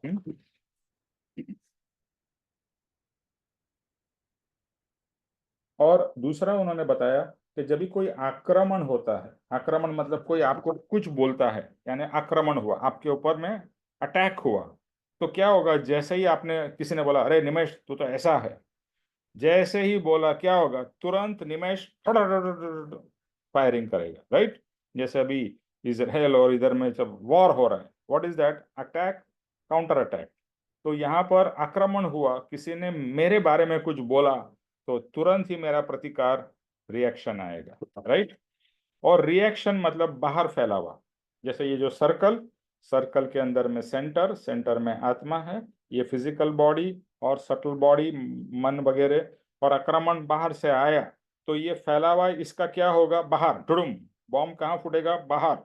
और दूसरा उन्होंने बताया कि जब भी कोई आक्रमण होता है, आक्रमण मतलब कोई आपको कुछ बोलता है, यानी आक्रमण हुआ आपके ऊपर में, अटैक हुआ, तो क्या होगा, जैसे ही आपने, किसी ने बोला अरे निमेश तू तो ऐसा है, जैसे ही बोला क्या होगा, तुरंत निमेश फायरिंग करेगा, राइट। जैसे अभी इजराइल और इधर में जब वॉर हो रहा है, what is that, attack, counter attack. तो यहाँ पर आक्रमण हुआ, किसी ने मेरे बारे में कुछ बोला, तो तुरंत ही मेरा प्रतिकार, रिएक्शन आएगा, राइट। और रिएक्शन मतलब बाहर फैला हुआ, जैसे ये जो सर्कल, सर्कल के अंदर में सेंटर, सेंटर में आत्मा है, ये फिजिकल बॉडी और सटल बॉडी, मन वगैरह, और आक्रमण बाहर से आया, तो ये फैला हुआ, इसका क्या होगा, बाहर, डुडुम, बॉम्ब कहाँ फूटेगा, बाहर।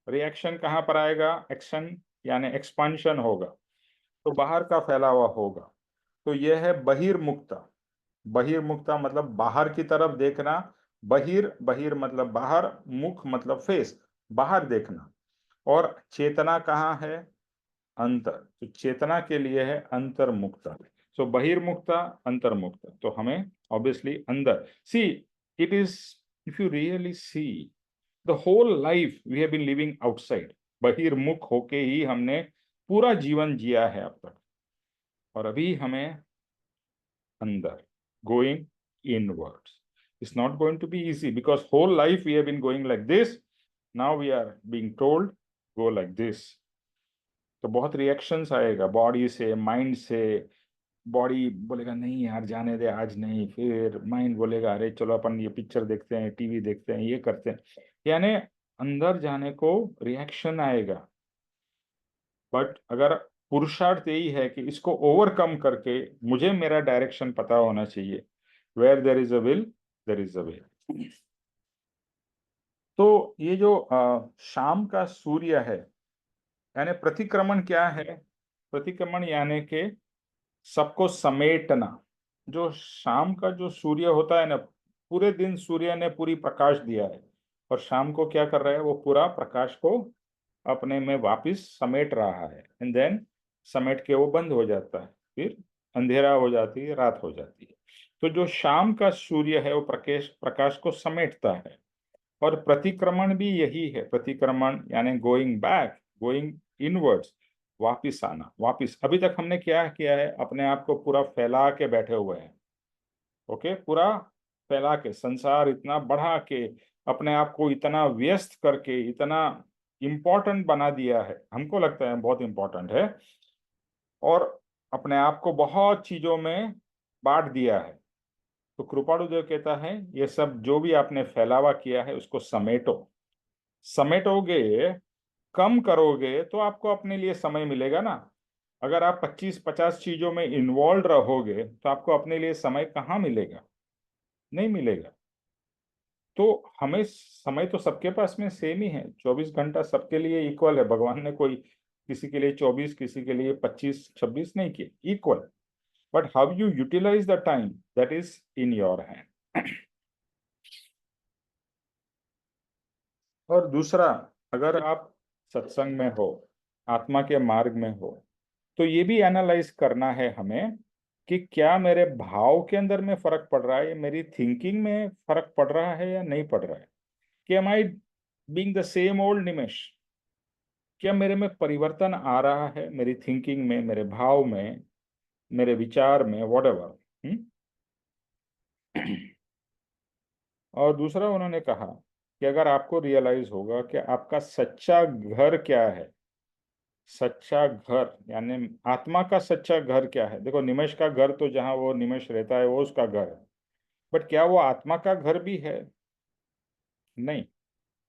रिएक्शन कहाँ पर आएगा? एक्शन यानी एक्सपांशन होगा, तो बाहर का फैलावा होगा। तो यह है बहिर्मुक्ता। बहिर्मुक्ता मतलब बाहर की तरफ देखना। बहिर बहिर मतलब बाहर, मुख मतलब फेस, बाहर देखना। और चेतना कहाँ है? अंतर। तो चेतना के लिए है अंतर्मुक्ता। सो बहिर्मुक्ता, अंतर्मुक्ता। तो हमें ऑब्वियसली अंदर see, it is, if you really see, the whole life we have been living outside. बहिर्मुख होके ही हमने पूरा जीवन जिया है अब तक, और अभी हमें अंदर, going inwards. It's not going to be easy because whole life we have been going like this. Now we are being told go like this. तो बहुत रिएक्शंस आएगा बॉडी से, माइंड से। बॉडी बोलेगा नहीं यार जाने दे आज नहीं, फिर माइंड बोलेगा अरे चलो अपन ये पिक्चर देखते हैं, टीवी देखते हैं, ये करते हैं। यानी अंदर जाने को रिएक्शन आएगा। बट अगर पुरुषार्थ यही है कि इसको ओवरकम करके मुझे मेरा डायरेक्शन पता होना चाहिए। Where there is a will there is a way. तो ये जो शाम का सूर्य है, यानी प्रतिक्रमण क्या है? प्रतिक्रमण यानी कि सबको समेटना। जो शाम का जो सूर्य होता है ना, पूरे दिन सूर्य ने पूरी प्रकाश दिया है, और शाम को क्या कर रहा है? वो पूरा प्रकाश को अपने में वापस समेट रहा है, एंड देन समेट के वो बंद हो जाता है, फिर अंधेरा हो जाती है, रात हो जाती है। तो जो शाम का सूर्य है वो प्रकाश प्रकाश को समेटता है। और प्रतिक्रमण भी यही है। प्रतिक्रमण यानी गोइंग बैक, गोइंग इनवर्ड्स, वापिस आना। वापिस, अभी तक हमने क्या किया है? अपने आप को पूरा फैला के बैठे हुए हैं। ओके, पूरा फैला के, संसार इतना बढ़ा के, अपने आप को इतना व्यस्त करके, इतना इम्पोर्टेंट बना दिया है, हमको लगता है बहुत इम्पोर्टेंट है, और अपने आप को बहुत चीजों में बांट दिया है। तो कृपाणुदेव कहता है ये सब जो भी आपने फैलावा किया है उसको समेटो। समेटोगे, कम करोगे तो आपको अपने लिए समय मिलेगा ना। अगर आप 25-50 चीजों में इन्वॉल्व रहोगे तो आपको अपने लिए समय कहाँ मिलेगा? नहीं मिलेगा। तो हमें समय तो सबके पास में सेम ही है, 24 घंटा सबके लिए इक्वल है। भगवान ने कोई किसी के लिए 24, किसी के लिए 25-26 नहीं किए, equal. But how you utilise the time, that is in your hand. और दूसरा, अगर आप सत्संग में हो, आत्मा के मार्ग में हो, तो ये भी एनालाइज करना है हमें कि क्या मेरे भाव के अंदर में फर्क पड़ रहा है, मेरी थिंकिंग में फर्क पड़ रहा है या नहीं पड़ रहा है। कि am I being the same old Nimesh? क्या मेरे में परिवर्तन आ रहा है, मेरी थिंकिंग में, मेरे भाव में, मेरे विचार में, वॉट एवर। और दूसरा उन्होंने कहा कि अगर आपको रियलाइज होगा कि आपका सच्चा घर क्या है, सच्चा घर यानी आत्मा का सच्चा घर क्या है। देखो, निमेश का घर तो जहाँ वो निमेश रहता है वो उसका घर है, बट क्या वो आत्मा का घर भी है? नहीं।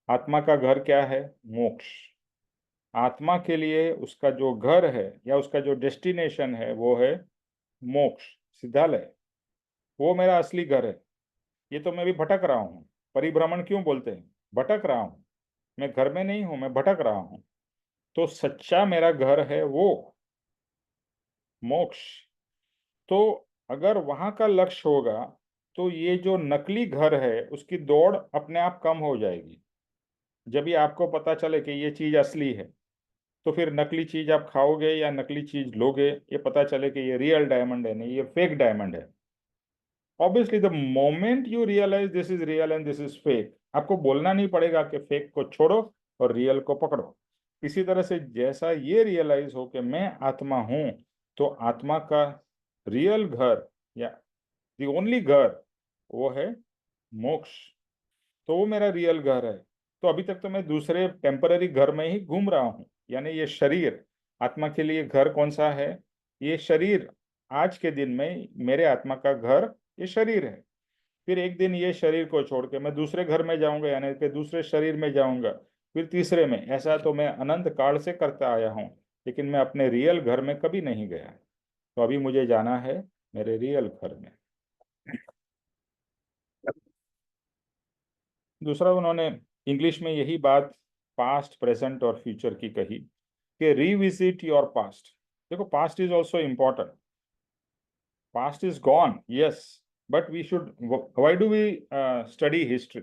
आत्मा का घर क्या है? मोक्ष। आत्मा के लिए उसका जो घर है या उसका जो डेस्टिनेशन है वो है मोक्ष, सिद्धालय। वो मेरा असली घर है। ये तो मैं भी भटक रहा हूँ। परिभ्रमण क्यों बोलते हैं? भटक रहा हूँ, मैं घर में नहीं हूँ, मैं भटक रहा हूँ। तो सच्चा मेरा घर है वो मोक्ष। तो अगर वहां का लक्ष्य होगा तो ये जो नकली घर है उसकी दौड़ अपने आप कम हो जाएगी। जब भी आपको पता चले कि ये चीज असली है, तो फिर नकली चीज आप खाओगे या नकली चीज लोगे, ये पता चले कि ये रियल डायमंड है, नहीं ये फेक डायमंड है। Obviously the moment you realise this is real and this is fake, आपको बोलना नहीं पड़ेगा कि फेक को छोड़ो और रियल को पकड़ो। इसी तरह से जैसा ये रियलाइज हो कि मैं आत्मा हूं, तो आत्मा का रियल घर या दी ओनली घर वो है मोक्ष। तो वो मेरा रियल घर है। तो अभी तक तो मैं दूसरे टेम्पररी घर में ही घूम रहा हूँ। यानी ये शरीर, आत्मा के लिए घर कौन सा है? ये शरीर। आज के दिन में मेरे आत्मा का घर ये शरीर है। फिर एक दिन ये शरीर को छोड़ के मैं दूसरे घर में जाऊंगा, यानी कि दूसरे शरीर में जाऊंगा, फिर तीसरे में। ऐसा तो मैं अनंत काल से करता आया हूँ, लेकिन मैं अपने रियल घर में कभी नहीं गया। तो अभी मुझे जाना है मेरे रियल घर में। दूसरा, उन्होंने इंग्लिश में यही बात पास्ट, प्रेजेंट और फ्यूचर की कही कि रीविजिट योर पास्ट। देखो, past is also important. Past is gone, yes, but we should, why do we study history?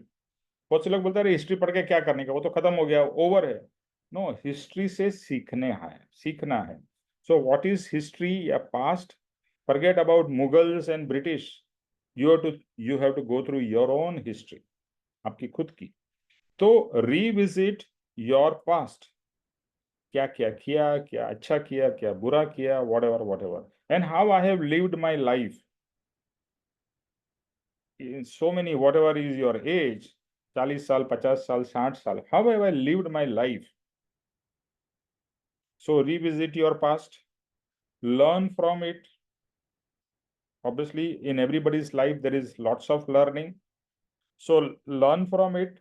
बहुत से लोग बोलते हैं हिस्ट्री पढ़ के क्या करने का, वो तो खत्म हो गया, ओवर है। नो, हिस्ट्री से सीखना है। सो व्हाट इज हिस्ट्री या past? Forget about Mughals and British. You have to go through your own history, आपकी खुद की। तो रीविजिट योर पास्ट, क्या क्या किया, क्या अच्छा किया, क्या बुरा किया, what ever and how I have lived my life in so many, whatever is your age, 40 साल, 50 साल, 60 साल, how have I lived my life? So revisit your past, learn from it. Obviously in everybody's life there is lots of learning, so learn from it,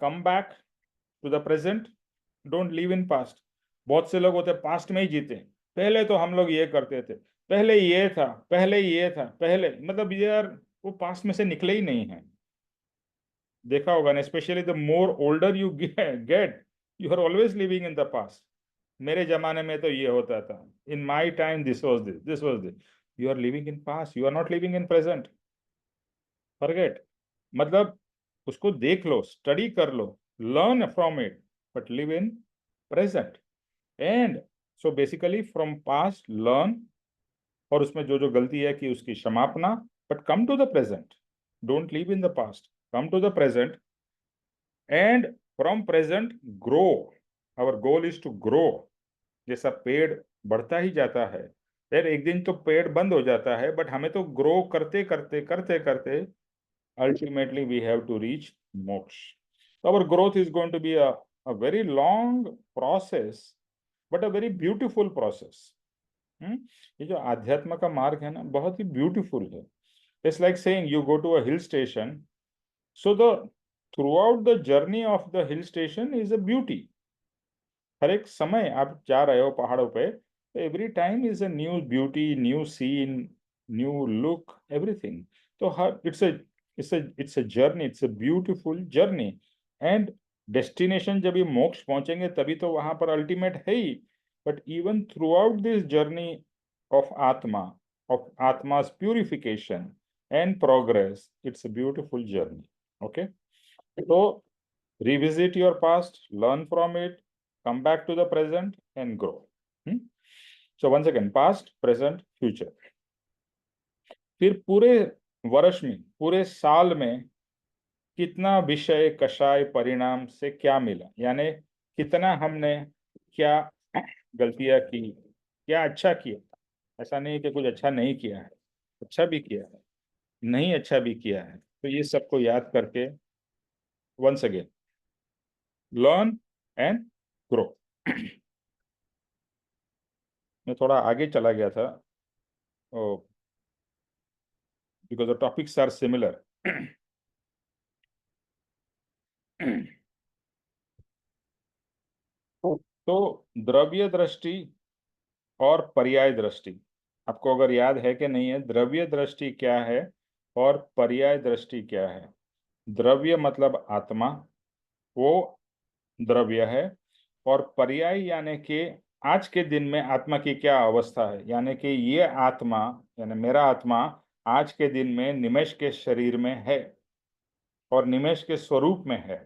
come back to the present, don't live in past. बहुत से लोग होते हैं past में ही जीते हैं, पहले तो हम लोग ये करते थे, पहले ये था, पहले ये था, पहले, मतलब यार वो पास्ट में से निकले ही नहीं है। देखा होगा ना, especially the more older you get, you are always living in the past. मेरे जमाने में तो ये होता था, in my time this was this. You are living in past, you are not living in present. Forget, मतलब उसको देख लो, स्टडी कर लो, learn from it, but live in present. And so basically from past learn, और उसमें जो जो गलती है कि उसकी क्षमापना, but come to the present, don't live in the past, come to the present, and from present grow. Our goal is to grow. जैसा पेड़ बढ़ता ही जाता है, फिर एक दिन तो पेड़ बंद हो जाता है, बट हमें तो ग्रो करते करते करते करते ultimately we have to reach moksha. Our growth is going to be a very long process, but a very beautiful process. ये जो आध्यात्म का मार्ग है ना, बहुत ही ब्यूटीफुल है। It's like saying you go to a hill station, so the throughout the journey of the hill station is a beauty. हर एक समय आप जा रहे हो पहाड़ों पे, every time is a new beauty, new scene, new look, everything. तो हर it's a journey, it's a beautiful journey. And destination जब ये मोक्ष पहुंचेंगे तभी तो वहां पर अल्टीमेट है ही। But even throughout this journey of atma, of atma's purification and progress, it's a beautiful journey. Okay, so revisit your past, learn from it, come back to the present and grow. So once again, past, present, future. फिर पूरे वर्ष में, पूरे साल में कितना विषय, कषाय, परिणाम से क्या मिला, यानी कितना हमने क्या गलतियां की, क्या अच्छा किया। ऐसा नहीं कि कुछ अच्छा नहीं किया है, अच्छा भी किया है, नहीं अच्छा भी किया है। तो ये सबको याद करके once again learn and grow. मैं थोड़ा आगे चला गया था because the topics are similar. तो द्रव्य दृष्टि और पर्याय दृष्टि, आपको अगर याद है कि नहीं है, द्रव्य दृष्टि क्या है और पर्याय दृष्टि क्या है? द्रव्य मतलब आत्मा, वो द्रव्य है। और पर्याय यानी कि आज के दिन में आत्मा की क्या अवस्था है, यानी कि ये आत्मा, यानी मेरा आत्मा आज के दिन में निमेष के शरीर में है और निमेष के स्वरूप में है।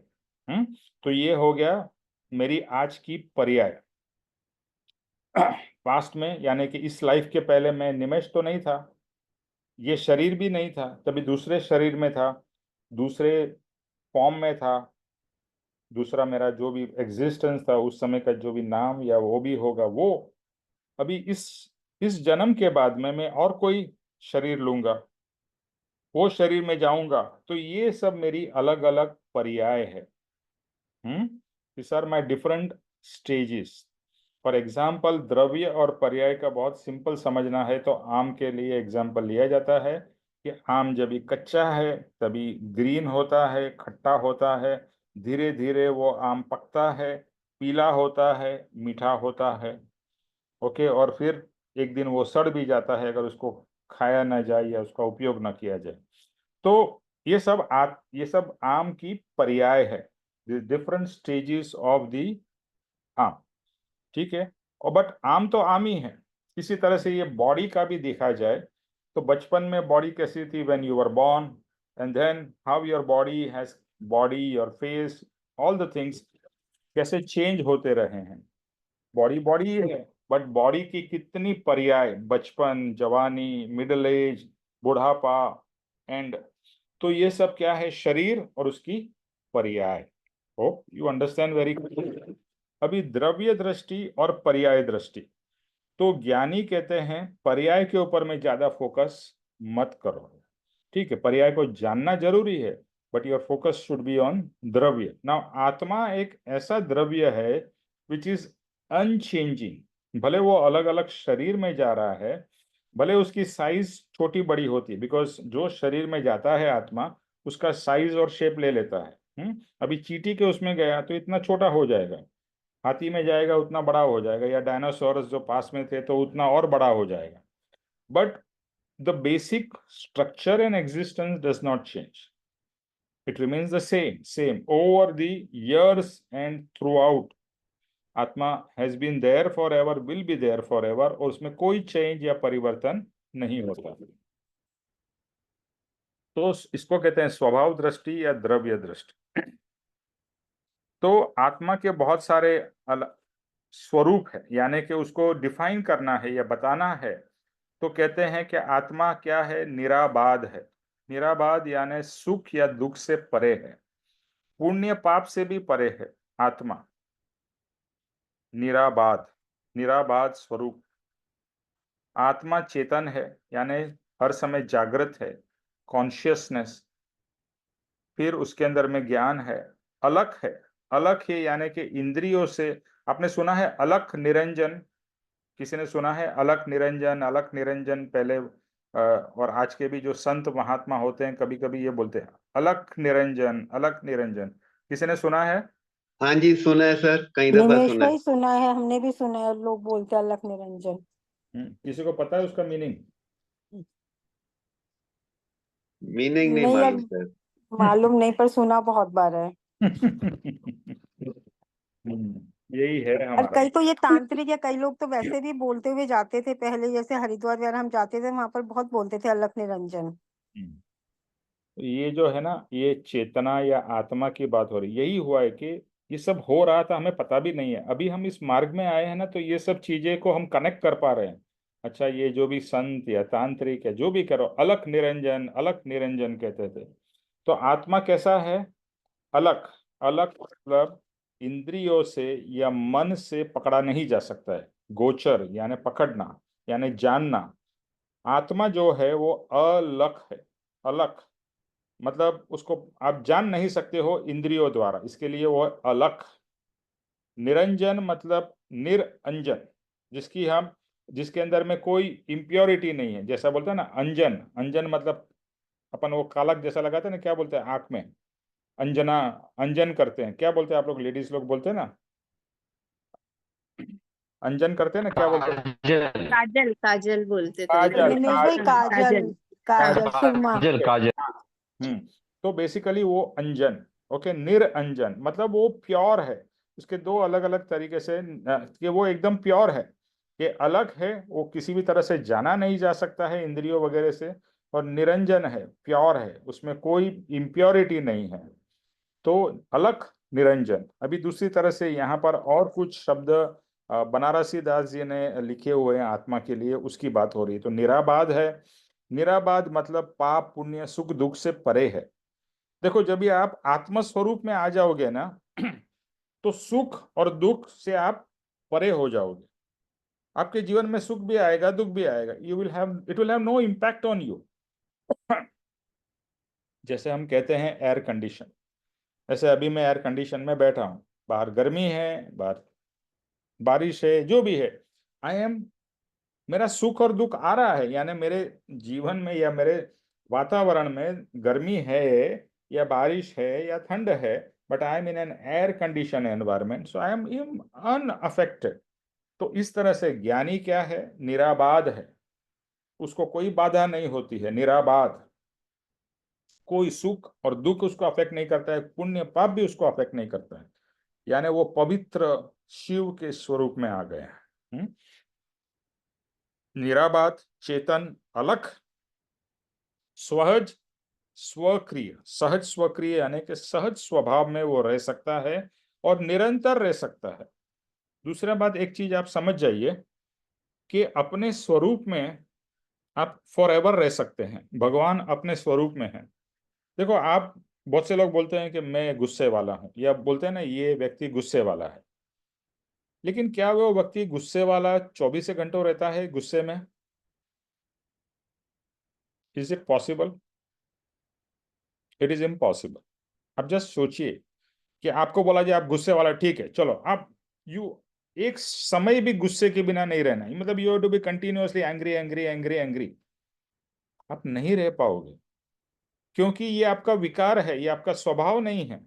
तो ये हो गया मेरी आज की पर्याय। पास्ट में यानी कि इस लाइफ के पहले मैं निमेष तो नहीं था, ये शरीर भी नहीं था, तभी दूसरे शरीर में था, दूसरे फॉर्म में था, दूसरा मेरा जो भी एग्जिस्टेंस था उस समय का, जो भी नाम या वो भी होगा, वो अभी इस जन्म के बाद में मैं और कोई शरीर लूंगा, वो शरीर में जाऊंगा। तो ये सब मेरी अलग अलग पर्याय है। This are my different stages. For example, द्रव्य और पर्याय का बहुत सिंपल समझना है तो आम के लिए एग्जाम्पल लिया जाता है कि आम जब भी कच्चा है तभी ग्रीन होता है, खट्टा होता है, धीरे धीरे वो आम पकता है, पीला होता है, मीठा होता है। ओके, और फिर एक दिन वो सड़ भी जाता है अगर उसको खाया ना जाए या उसका उपयोग ना किया जाए। तो ये सब आम की पर्याय है। डिफरेंट स्टेजेस ऑफ द आम, ठीक है। और बट आम तो आम ही है। इसी तरह से ये बॉडी का भी देखा जाए तो बचपन में बॉडी कैसी थी when you were born, and then how your body has, body, your face, all the things कैसे चेंज होते रहे हैं। बॉडी बॉडी है, बट बॉडी की कितनी पर्याय, बचपन, जवानी, मिडिल एज, बुढ़ापा, एंड, तो ये सब क्या है, शरीर और उसकी पर्याय। Hope you understand very clear. अभी द्रव्य दृष्टि और पर्याय दृष्टि, तो ज्ञानी कहते हैं पर्याय के ऊपर में ज्यादा फोकस मत करो, ठीक है। पर्याय को जानना जरूरी है, but your focus should be on द्रव्य। नाउ आत्मा एक ऐसा द्रव्य है विच इज अनचेंजिंग। भले वो अलग अलग शरीर में जा रहा है, भले उसकी साइज छोटी बड़ी होती है, बिकॉज जो शरीर में जाता है आत्मा उसका साइज और शेप ले लेता है। अभी चींटी के उसमें गया तो इतना छोटा हो जाएगा, हाथी में जाएगा उतना बड़ा हो जाएगा, या डायनासोरस जो पास में थे तो उतना और बड़ा हो जाएगा। But the basic structure and existence does not change. It remains the same over the years and throughout. आत्मा has been there forever, will be there forever, और उसमें कोई चेंज या परिवर्तन नहीं होता। तो इसको कहते हैं स्वभाव दृष्टि या द्रव्य दृष्टि। तो आत्मा के बहुत सारे स्वरूप है, यानी कि उसको डिफाइन करना है या बताना है तो कहते हैं कि आत्मा क्या है, निराबाध है। निराबाध यानी सुख या दुख से परे है, पुण्य पाप से भी परे है आत्मा। निराबाध, निराबाध स्वरूप। आत्मा चेतन है, यानी हर समय जागृत है, कॉन्शियसनेस। फिर उसके अंदर में ज्ञान है, अलख है। अलख है यानी कि इंद्रियों से, आपने सुना है अलख निरंजन, किसी ने सुना है अलख निरंजन? अलख निरंजन पहले और आज के भी जो संत महात्मा होते हैं कभी कभी ये बोलते हैं अलख निरंजन, अलख निरंजन। किसी ने सुना है? हाँ जी, सुना है सर, कई दफा निमेश सुना है। भाई सुना है, हमने भी सुना है, लोग बोलते हैं अलख निरंजन। किसी को पता है उसका मीनिंग? मीनिंग नहीं नहीं, मालूम अब सर। मालूम नहीं, पर सुना बहुत बार है। यही है और हमारा। कई तो ये तांत्रिक या कई लोग तो वैसे भी बोलते हुए जाते थे पहले, जैसे हरिद्वार वगैरह हम जाते थे वहां पर बहुत बोलते थे अलख निरंजन। ये जो है ना, ये चेतना या आत्मा की बात हो रही, यही हुआ है कि ये सब हो रहा था, हमें पता भी नहीं है। अभी हम इस मार्ग में आए हैं ना, तो ये सब चीजें को हम कनेक्ट कर पा रहे हैं। अच्छा, ये जो भी संत या तांत्रिक है जो भी करो, अलख निरंजन, अलख निरंजन कहते थे। तो आत्मा कैसा है? अलख। अलख मतलब इंद्रियों से या मन से पकड़ा नहीं जा सकता है। गोचर यानी पकड़ना, यानी जानना। आत्मा जो है वो अलख है। अलख मतलब उसको आप जान नहीं सकते हो इंद्रियों द्वारा, इसके लिए वो अलख। निरंजन मतलब निरंजन, जिसके अंदर में कोई इम्प्योरिटी नहीं है। जैसा बोलते हैं ना अंजन, अंजन मतलब अपन वो कालक जैसा लगाते हैं ना, क्या बोलते हैं आंख में? अंजना, अंजन करते हैं, क्या बोलते हैं आप लोग, लेडीज लोग बोलते हैं ना, अंजन करते हैं ना, क्या बोलते हैं? काजल काजल काजल बोलते थे काजल, निमेश भाई काजल काजल, काजल काजल सुरमा। काजल काजल। हम्म। तो बेसिकली वो अंजन, ओके। निरंजन मतलब वो प्योर है। उसके दो अलग अलग तरीके से कि वो एकदम प्योर है, ये अलग है, वो किसी भी तरह से जाना नहीं जा सकता है इंद्रियों वगैरह से। और निरंजन है, प्योर है, उसमें कोई इम्प्योरिटी नहीं है। तो अलख निरंजन। अभी दूसरी तरह से यहाँ पर और कुछ शब्द बनारसी दास जी ने लिखे हुए हैं आत्मा के लिए, उसकी बात हो रही है। तो निराबाध है। निराबाध मतलब पाप पुण्य सुख दुख से परे है। देखो, जब भी आप आत्म स्वरूप में आ जाओगे ना, तो सुख और दुख से आप परे हो जाओगे। आपके जीवन में सुख भी आएगा, दुख भी आएगा, it will have no impact on you. जैसे हम कहते हैं एयर कंडीशन, ऐसे अभी मैं एयर कंडीशन में बैठा हूँ, बाहर गर्मी है, बाहर बारिश है, जो भी है, आई एम, मेरा सुख और दुख आ रहा है, यानी मेरे जीवन में या मेरे वातावरण में गर्मी है या बारिश है या ठंड है, but I M in an air condition environment, so I M unaffected. तो इस तरह से ज्ञानी क्या है? निराबाध है, उसको कोई बाधा नहीं होती है, निराबाध। कोई सुख और दुख उसको अफेक्ट नहीं करता है, पुण्य पाप भी उसको अफेक्ट नहीं करता है, यानी वो पवित्र शिव के स्वरूप में आ गए हैं। निराबाध, चेतन, अलख, सहज स्वक्रिय। सहज स्वक्रिय यानी कि सहज स्वभाव में वो रह सकता है और निरंतर रह सकता है। दूसरा बात, एक चीज आप समझ जाइए कि अपने स्वरूप में आप फॉर एवर रह सकते हैं। भगवान अपने स्वरूप में है। देखो, आप बहुत से लोग बोलते हैं कि मैं गुस्से वाला हूं, या बोलते हैं ना ये व्यक्ति गुस्से वाला है, लेकिन क्या वो व्यक्ति गुस्से वाला 24 घंटों रहता है गुस्से में? Is it possible? It is impossible. आप जस्ट सोचिए कि आपको बोला जाए आप गुस्से वाला, ठीक है चलो आप यू एक समय भी गुस्से के बिना नहीं रहना, मतलब you have to be continuously angry angry angry angry, आप नहीं रह पाओगे, क्योंकि ये आपका विकार है, ये आपका स्वभाव नहीं है।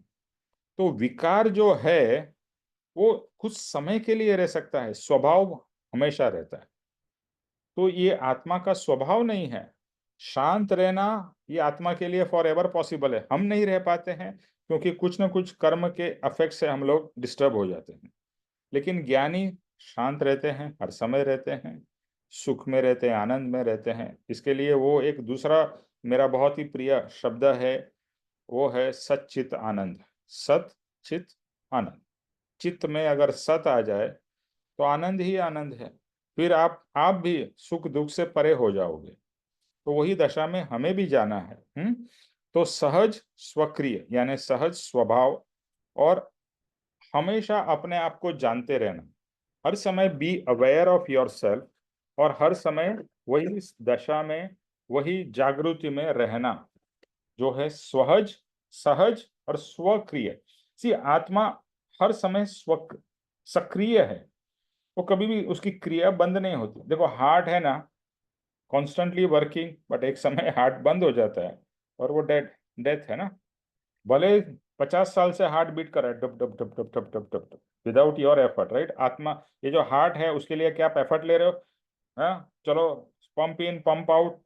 तो विकार जो है वो कुछ समय के लिए रह सकता है, स्वभाव हमेशा रहता है। तो ये आत्मा का स्वभाव नहीं है। शांत रहना ये आत्मा के लिए फॉर एवर पॉसिबल है, हम नहीं रह पाते हैं क्योंकि कुछ ना कुछ कर्म के अफेक्ट से हम लोग डिस्टर्ब हो जाते हैं। लेकिन ज्ञानी शांत रहते हैं, हर समय रहते हैं, सुख में रहते हैं, आनंद में रहते हैं। इसके लिए वो एक दूसरा मेरा बहुत ही प्रिय शब्द है, वो है सच्चित आनंद। सत चित आनंद। चित्त में अगर सत आ जाए तो आनंद ही आनंद है, फिर आप भी सुख दुख से परे हो जाओगे। तो वही दशा में हमें भी जाना है। तो सहज स्वक्रिय यानी सहज स्वभाव, और हमेशा अपने आप को जानते रहना, हर समय be aware of your self, और हर समय वही दशा में, वही जागृति में रहना जो है स्वहज, सहज और स्वक्रिय। सी आत्मा हर समय सक्रिय है, वो कभी भी उसकी क्रिया बंद नहीं होती। देखो हार्ट है ना, कॉन्स्टेंटली वर्किंग, बट एक समय हार्ट बंद हो जाता है और वो डेथ है ना। भले 50 साल से हार्ट बीट कर रहा है, dub dub dub dub dub dub dub dub, without your effort, right. आत्मा, ये जो हार्ट है उसके लिए क्या आप एफर्ट ले रहे हो? हाँ चलो, pump in pump out,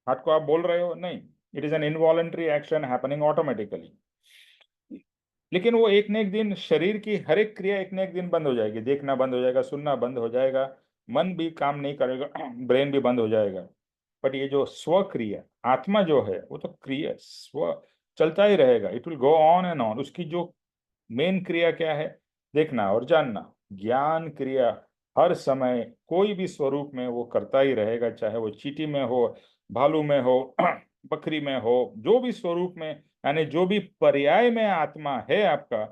heart को आप बोल रहे हो? नहीं, it is an involuntary action happening automatically. लेकिन वो एक न एक दिन, शरीर की हर एक क्रिया एक न एक दिन बंद हो जाएगी। देखना बंद हो जाएगा, सुनना बंद हो जाएगा, मन भी काम नहीं करेगा, ब्रेन भी बंद हो जाएगा। बट ये जो स्व क्रिया, आत्मा जो है, वो तो क्रिया स्व चलता ही रहेगा। It will go on and on. उसकी जो मेन क्रिया क्या है? देखना और जानना। ज्ञान क्रिया हर समय कोई भी स्वरूप में वो करता ही रहेगा, चाहे वो चींटी में हो, भालू में हो, बकरी में हो, जो भी स्वरूप में, यानी जो भी पर्याय में आत्मा है आपका,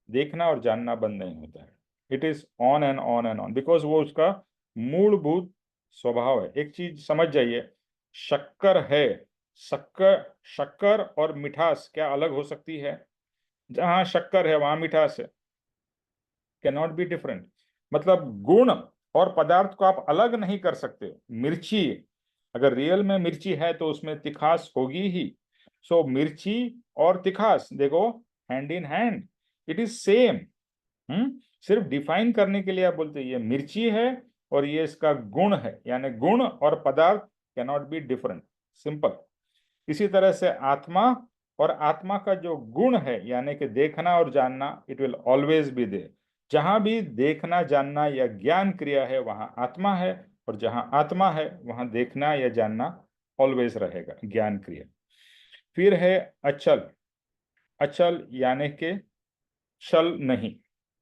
देखना और जानना बंद नहीं होता है। It is on and on and on, because वो उसका मूलभूत स्वभाव है। एक चीज समझ जाइए, शक्कर है, शक्कर शक्कर और मिठास क्या अलग हो सकती है? जहां शक्कर है वहां मिठास है, कैन नॉट बी डिफरेंट। मतलब गुण और पदार्थ को आप अलग नहीं कर सकते। मिर्ची, अगर रियल में मिर्ची है तो उसमें तिखास होगी ही। सो मिर्ची और तिखास देखो, hand in hand, it is same. सिर्फ डिफाइन करने के लिए आप बोलते हैं ये मिर्ची है और ये इसका गुण है, यानी गुण और पदार्थ can not be different, simple. इसी तरह से आत्मा और आत्मा का जो गुण है, यानी कि देखना और जानना, it will always be there. जहां भी देखना जानना या ज्ञान क्रिया है वहां आत्मा है, और जहां आत्मा है वहां देखना या जानना ऑलवेज रहेगा, ज्ञान क्रिया। फिर है अचल। अचल यानी कि चल नहीं,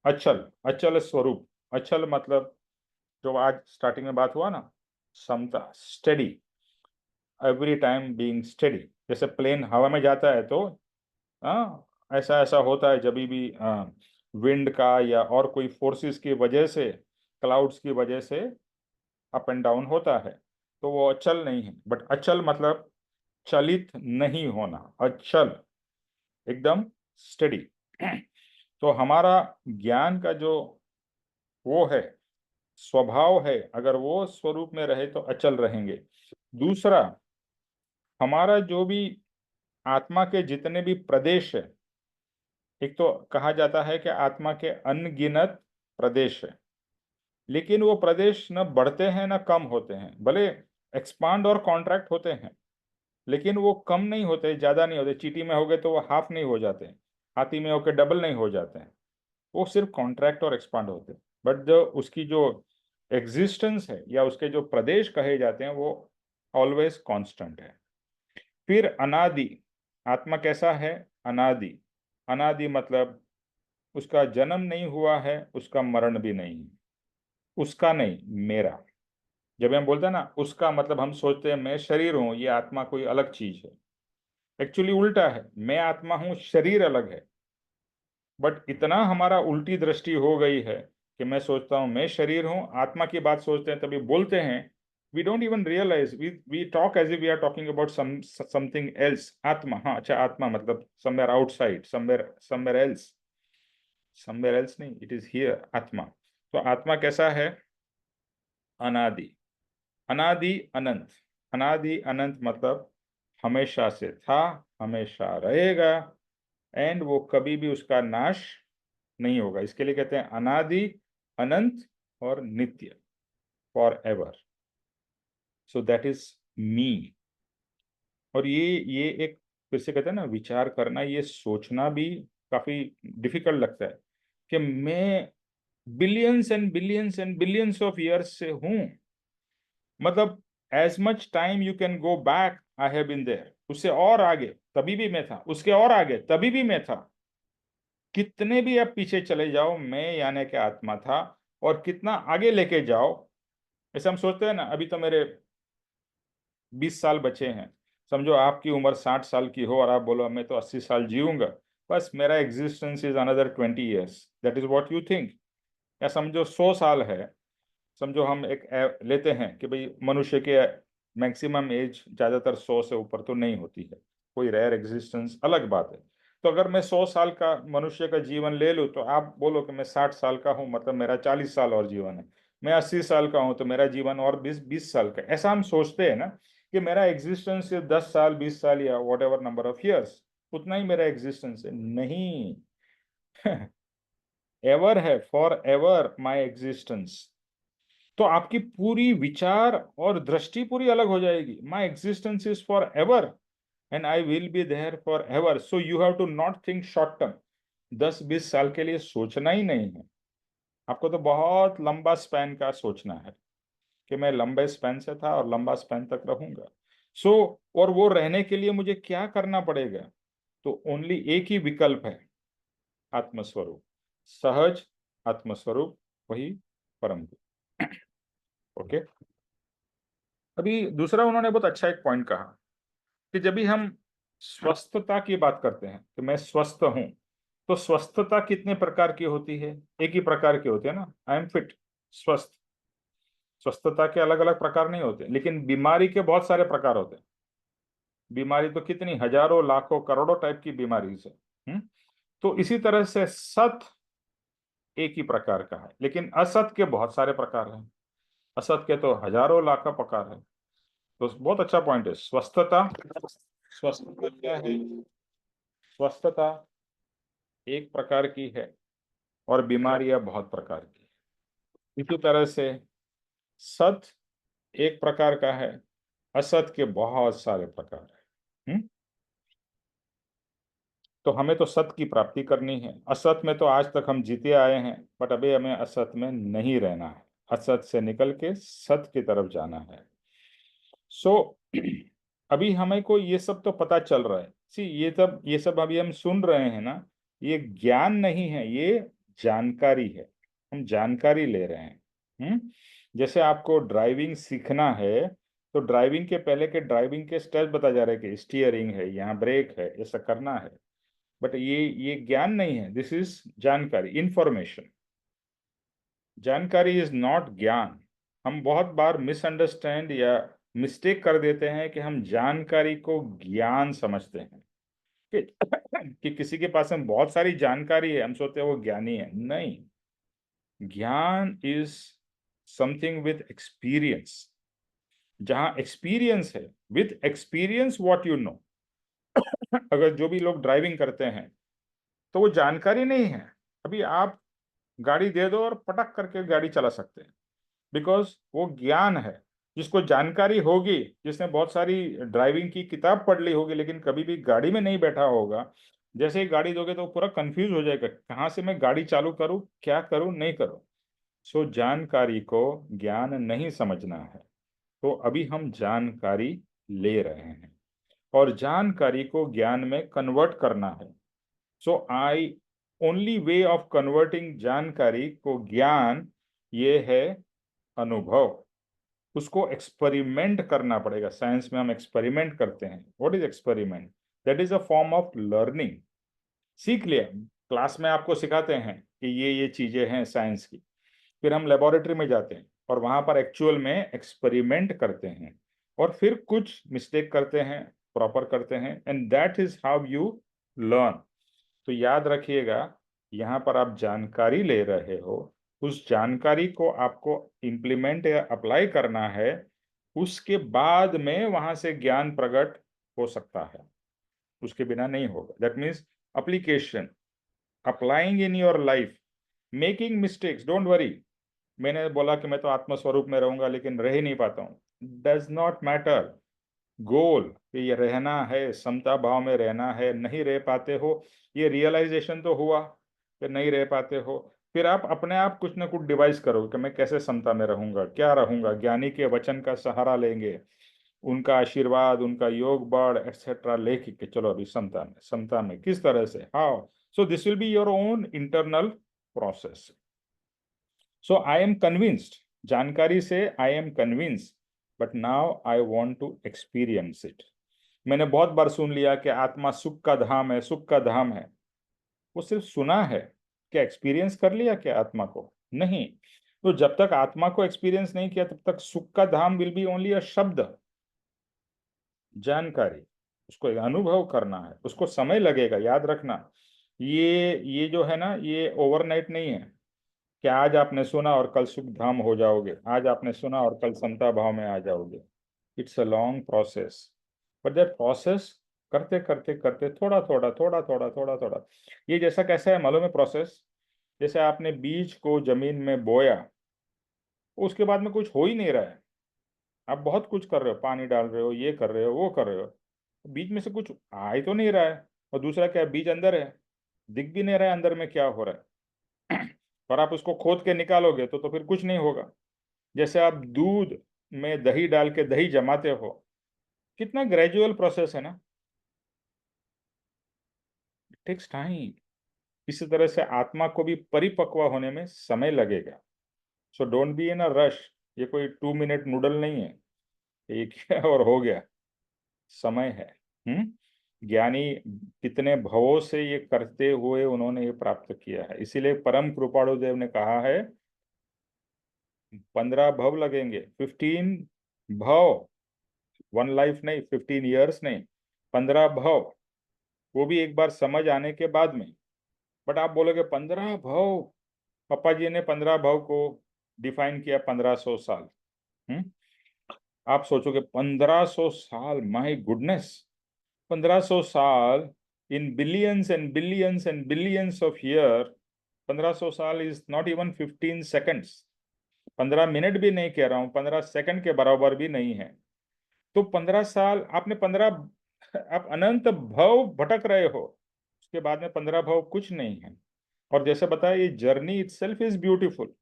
अचल, अचल स्वरूप। अचल मतलब जो आज स्टार्टिंग में बात हुआ ना, समता, steady, every time being steady. जैसे प्लेन हवा में जाता है तो ऐसा ऐसा होता है जब भी विंड का या और कोई फोर्सेस की वजह से, क्लाउड्स की वजह से अप एंड डाउन होता है, तो वो अचल नहीं है। बट अचल मतलब चलित नहीं होना, अचल, एकदम स्टडी। तो हमारा ज्ञान का जो वो है, स्वभाव है, अगर वो स्वरूप में रहे तो अचल रहेंगे। दूसरा, हमारा जो भी आत्मा के जितने भी प्रदेश है, एक तो कहा जाता है कि आत्मा के अनगिनत प्रदेश है, लेकिन वो प्रदेश न बढ़ते हैं न कम होते हैं, भले एक्सपांड और कॉन्ट्रैक्ट होते हैं, लेकिन वो कम नहीं होते, ज्यादा नहीं होते। चींटी में हो गए तो वो हाफ नहीं हो जाते, हाथी में होके डबल नहीं हो जाते हैं, वो सिर्फ कॉन्ट्रैक्ट और एक्सपांड होते हैं। बट जो उसकी जो एग्जिस्टेंस है या उसके जो प्रदेश कहे जाते हैं वो ऑलवेज कांस्टेंट है। फिर अनादि, आत्मा कैसा है? अनादि। अनादि मतलब उसका जन्म नहीं हुआ है, उसका मरण भी नहीं है। उसका नहीं, मेरा। जब हम बोलते हैं ना उसका, मतलब हम सोचते हैं मैं शरीर हूं, ये आत्मा कोई अलग चीज है। एक्चुअली उल्टा है, मैं आत्मा हूं, शरीर अलग है। बट इतना हमारा उल्टी दृष्टि हो गई है कि मैं सोचता हूं मैं शरीर हूं, आत्मा की बात सोचते हैं तभी बोलते हैं। We don't even realise, we talk as if we are talking about something else. आत्मा, हाँ अच्छा, आत्मा मतलब somewhere outside, somewhere somewhere else. Somewhere else नहीं, इट इज हियर आत्मा। तो आत्मा कैसा है? अनादि। अनादि अनंत। अनादि अनंत मतलब हमेशा से था, हमेशा रहेगा, एंड वो कभी भी उसका नाश नहीं होगा। इसके लिए कहते हैं अनादि, अनंत और नित्य, for ever. So that is me. और ये एक, फिर से कहते हैं ना, विचार करना, ये सोचना भी काफी डिफिकल्ट लगता है कि मैं billions and billions of years से हूं। मतलब as much time you can go back, I have been there. उससे और आगे तभी भी मैं था, उसके और आगे तभी भी मैं था। कितने भी आप पीछे चले जाओ, मैं यानी कि आत्मा था। और कितना आगे लेके जाओ, ऐसे हम सोचते हैं ना, अभी तो मेरे 20 साल बचे हैं। समझो आपकी उम्र 60 साल की हो और आप बोलो मैं तो 80 साल जीऊंगा, बस मेरा existence is another 20 years, that is what you think. या समझो 100 साल है। समझो हम एक लेते हैं कि भाई मनुष्य के मैक्सिमम एज ज्यादातर 100 से ऊपर तो नहीं होती है, कोई रेयर एग्जिस्टेंस अलग बात है। तो अगर मैं 100 साल का मनुष्य का जीवन ले लूँ तो आप बोलो कि मैं 60 साल का हूँ, मतलब मेरा 40 साल और जीवन है। मैं 80 साल का हूँ तो मेरा जीवन और 20 साल का। ऐसा हम सोचते हैं ना कि मेरा एग्जिस्टेंस सिर्फ 10 साल, 20 साल या what ever number of years, उतना ही मेरा एग्जिस्टेंस है। नहीं, एवर है, फॉर एवर माई एग्जिस्टेंस। तो आपकी पूरी विचार और दृष्टि पूरी अलग हो जाएगी। My existence is for ever and I will be there for ever. So you have to not think short term. 10-20 साल के लिए सोचना ही नहीं है आपको, तो बहुत लंबा स्पैन का सोचना है कि मैं लंबे स्पैन से था और लंबा स्पैन तक रहूंगा। सो और वो रहने के लिए मुझे क्या करना पड़ेगा? तो ओनली एक ही विकल्प है, आत्मस्वरूप। सहज आत्मस्वरूप, वही परम गुरु। ओके। अभी दूसरा उन्होंने बहुत अच्छा एक पॉइंट कहा कि जब भी हम स्वस्थता की बात करते हैं कि मैं स्वस्थ हूं, तो स्वस्थता कितने प्रकार की होती है? एक ही प्रकार की होती है ना, आई एम फिट, स्वस्थ। स्वस्थता के अलग अलग प्रकार नहीं होते, लेकिन बीमारी के बहुत सारे प्रकार होते हैं। बीमारी तो कितनी हजारों लाखों करोड़ों टाइप की बीमारी है। तो इसी तरह से सत एक ही प्रकार का है, लेकिन असत के बहुत सारे प्रकार हैं। असत के तो हजारों लाखों प्रकार है। तो बहुत अच्छा पॉइंट है स्वस्थता। स्वस्थता क्या है? स्वस्थता एक प्रकार की है और बीमारियां बहुत प्रकार की है। इसी तरह से सत एक प्रकार का है, असत के बहुत सारे प्रकार है। तो हमें तो सत की प्राप्ति करनी है। असत में तो आज तक हम जीते आए हैं, बट अभी हमें असत में नहीं रहना है। असत से निकल के सत की तरफ जाना है। सो अभी हमें को ये सब तो पता चल रहा है। सी ये सब अभी हम सुन रहे हैं ना, ये ज्ञान नहीं है, ये जानकारी है। हम जानकारी ले रहे हैं। जैसे आपको ड्राइविंग सीखना है तो ड्राइविंग के पहले के ड्राइविंग के स्टेप्स बता जा रहे हैं कि स्टीयरिंग है, यहाँ ब्रेक है, ऐसा करना है। बट ये ज्ञान नहीं है, दिस इज जानकारी, इंफॉर्मेशन। जानकारी इज नॉट ज्ञान। हम बहुत बार मिसअंडरस्टैंड या मिस्टेक कर देते हैं कि हम जानकारी को ज्ञान समझते हैं कि, कि किसी के पास में बहुत सारी जानकारी है, हम सोचते हैं वो ज्ञानी है। नहीं, ज्ञान इज समथिंग विथ एक्सपीरियंस। जहां एक्सपीरियंस है, with experience what you know. अगर जो भी लोग ड्राइविंग करते हैं तो वो जानकारी नहीं है। अभी आप गाड़ी दे दो और पटक करके गाड़ी चला सकते हैं, बिकॉज वो ज्ञान है। जिसको जानकारी होगी, जिसने बहुत सारी ड्राइविंग की किताब पढ़ ली होगी लेकिन कभी भी गाड़ी में नहीं बैठा होगा, जैसे ही गाड़ी दोगे तो पूरा कंफ्यूज हो जाएगा, कहाँ से मैं गाड़ी चालू करूँ, क्या करूँ, नहीं करूँ। सो जानकारी को ज्ञान नहीं समझना है। तो अभी हम जानकारी ले रहे हैं और जानकारी को ज्ञान में कन्वर्ट करना है। So I only way of converting जानकारी को ज्ञान, ये है अनुभव। उसको एक्सपेरिमेंट करना पड़ेगा। साइंस में हम एक्सपेरिमेंट करते हैं। What is experiment? That is a form of learning. सीख लिया, क्लास में आपको सिखाते हैं कि ये चीजें हैं साइंस की, फिर हम लेबोरेटरी में जाते हैं और वहां पर एक्चुअल में एक्सपेरिमेंट करते हैं और फिर कुछ मिस्टेक करते हैं, प्रॉपर करते हैं, and that is how you learn. तो याद रखिएगा, यहाँ पर आप जानकारी ले रहे हो, उस जानकारी को आपको इम्प्लीमेंट या अप्लाई करना है, उसके बाद में वहां से ज्ञान प्रकट हो सकता है, उसके बिना नहीं होगा। That means application, applying in your life, making mistakes, don't worry. मैंने बोला कि मैं तो आत्मस्वरूप में रहूंगा लेकिन रह ही नहीं पाता हूँ, डज नॉट मैटर। गोल कि ये रहना है, समता भाव में रहना है, नहीं रह पाते हो, ये रियलाइजेशन तो हुआ कि नहीं रह पाते हो, फिर आप अपने आप कुछ ना कुछ डिवाइस करो कि मैं कैसे समता में रहूंगा, क्या रहूंगा। ज्ञानी के वचन का सहारा लेंगे, उनका आशीर्वाद, उनका योग बल एक्सेट्रा लेके कि चलो अभी समता में किस तरह से, how. So this will be your own internal process. So I am convinced, जानकारी से I am convinced, but now I want to experience it. मैंने बहुत बार सुन लिया कि आत्मा सुख का धाम है, सुख का धाम है। वो सिर्फ सुना है, क्या एक्सपीरियंस कर लिया क्या आत्मा को? नहीं। तो जब तक आत्मा को एक्सपीरियंस नहीं किया तब तक सुख का धाम विल बी ओनली अ शब्द, जानकारी। उसको अनुभव करना है, उसको समय लगेगा। याद रखना, ये जो है ना, ये ओवरनाइट नहीं है कि आज आपने सुना और कल सुख धाम हो जाओगे, आज आपने सुना और कल समता भाव में आ जाओगे। It's a long process, but that process करते करते करते थोड़ा थोड़ा थोड़ा थोड़ा थोड़ा थोड़ा, ये जैसा कैसा है मालूम है प्रोसेस? जैसे आपने बीज को जमीन में बोया, उसके बाद में कुछ हो ही नहीं रहा है। आप बहुत कुछ कर रहे हो, पानी डाल रहे हो, ये कर रहे हो, वो कर रहे हो, बीज में से कुछ आ ही तो नहीं रहा है। और दूसरा क्या है, बीज अंदर है, दिख भी नहीं रहा है अंदर में क्या हो रहा है। और आप उसको खोद के निकालोगे तो फिर कुछ नहीं होगा। जैसे आप दूध में दही डाल के दही जमाते हो, कितना ग्रेजुअल प्रोसेस है ना, इट टेक्स टाइम। इसी तरह से आत्मा को भी परिपक्व होने में समय लगेगा। So don't be in a rush. ये कोई 2 मिनट नूडल नहीं है, एक है और हो गया। समय है। ज्ञानी कितने भवों से ये करते हुए उन्होंने ये प्राप्त किया है। इसीलिए परम कृपाणु देव ने कहा है 15 भव लगेंगे, 15 भव, 1 लाइफ नहीं, 15 ईयर्स नहीं, 15 भव। वो भी एक बार समझ आने के बाद में। बट आप बोलोगे 15 भव, पापा जी ने 15 भव को डिफाइन किया 1500 साल। हम्म आप सोचोगे 1500 साल, माय गुडनेस, 1500 साल in billions and billions and billions of year. 1500 साल is not even 15 seconds. 15 minute भी नहीं कह रहा हूँ, 15 सेकंड के बराबर भी नहीं है। तो 15 साल आपने 15, आप अनंत भव भटक रहे हो, उसके बाद में 15 भव कुछ नहीं है। और जैसे बताया, ये जर्नी इटसेल्फ इज ब्यूटीफुल।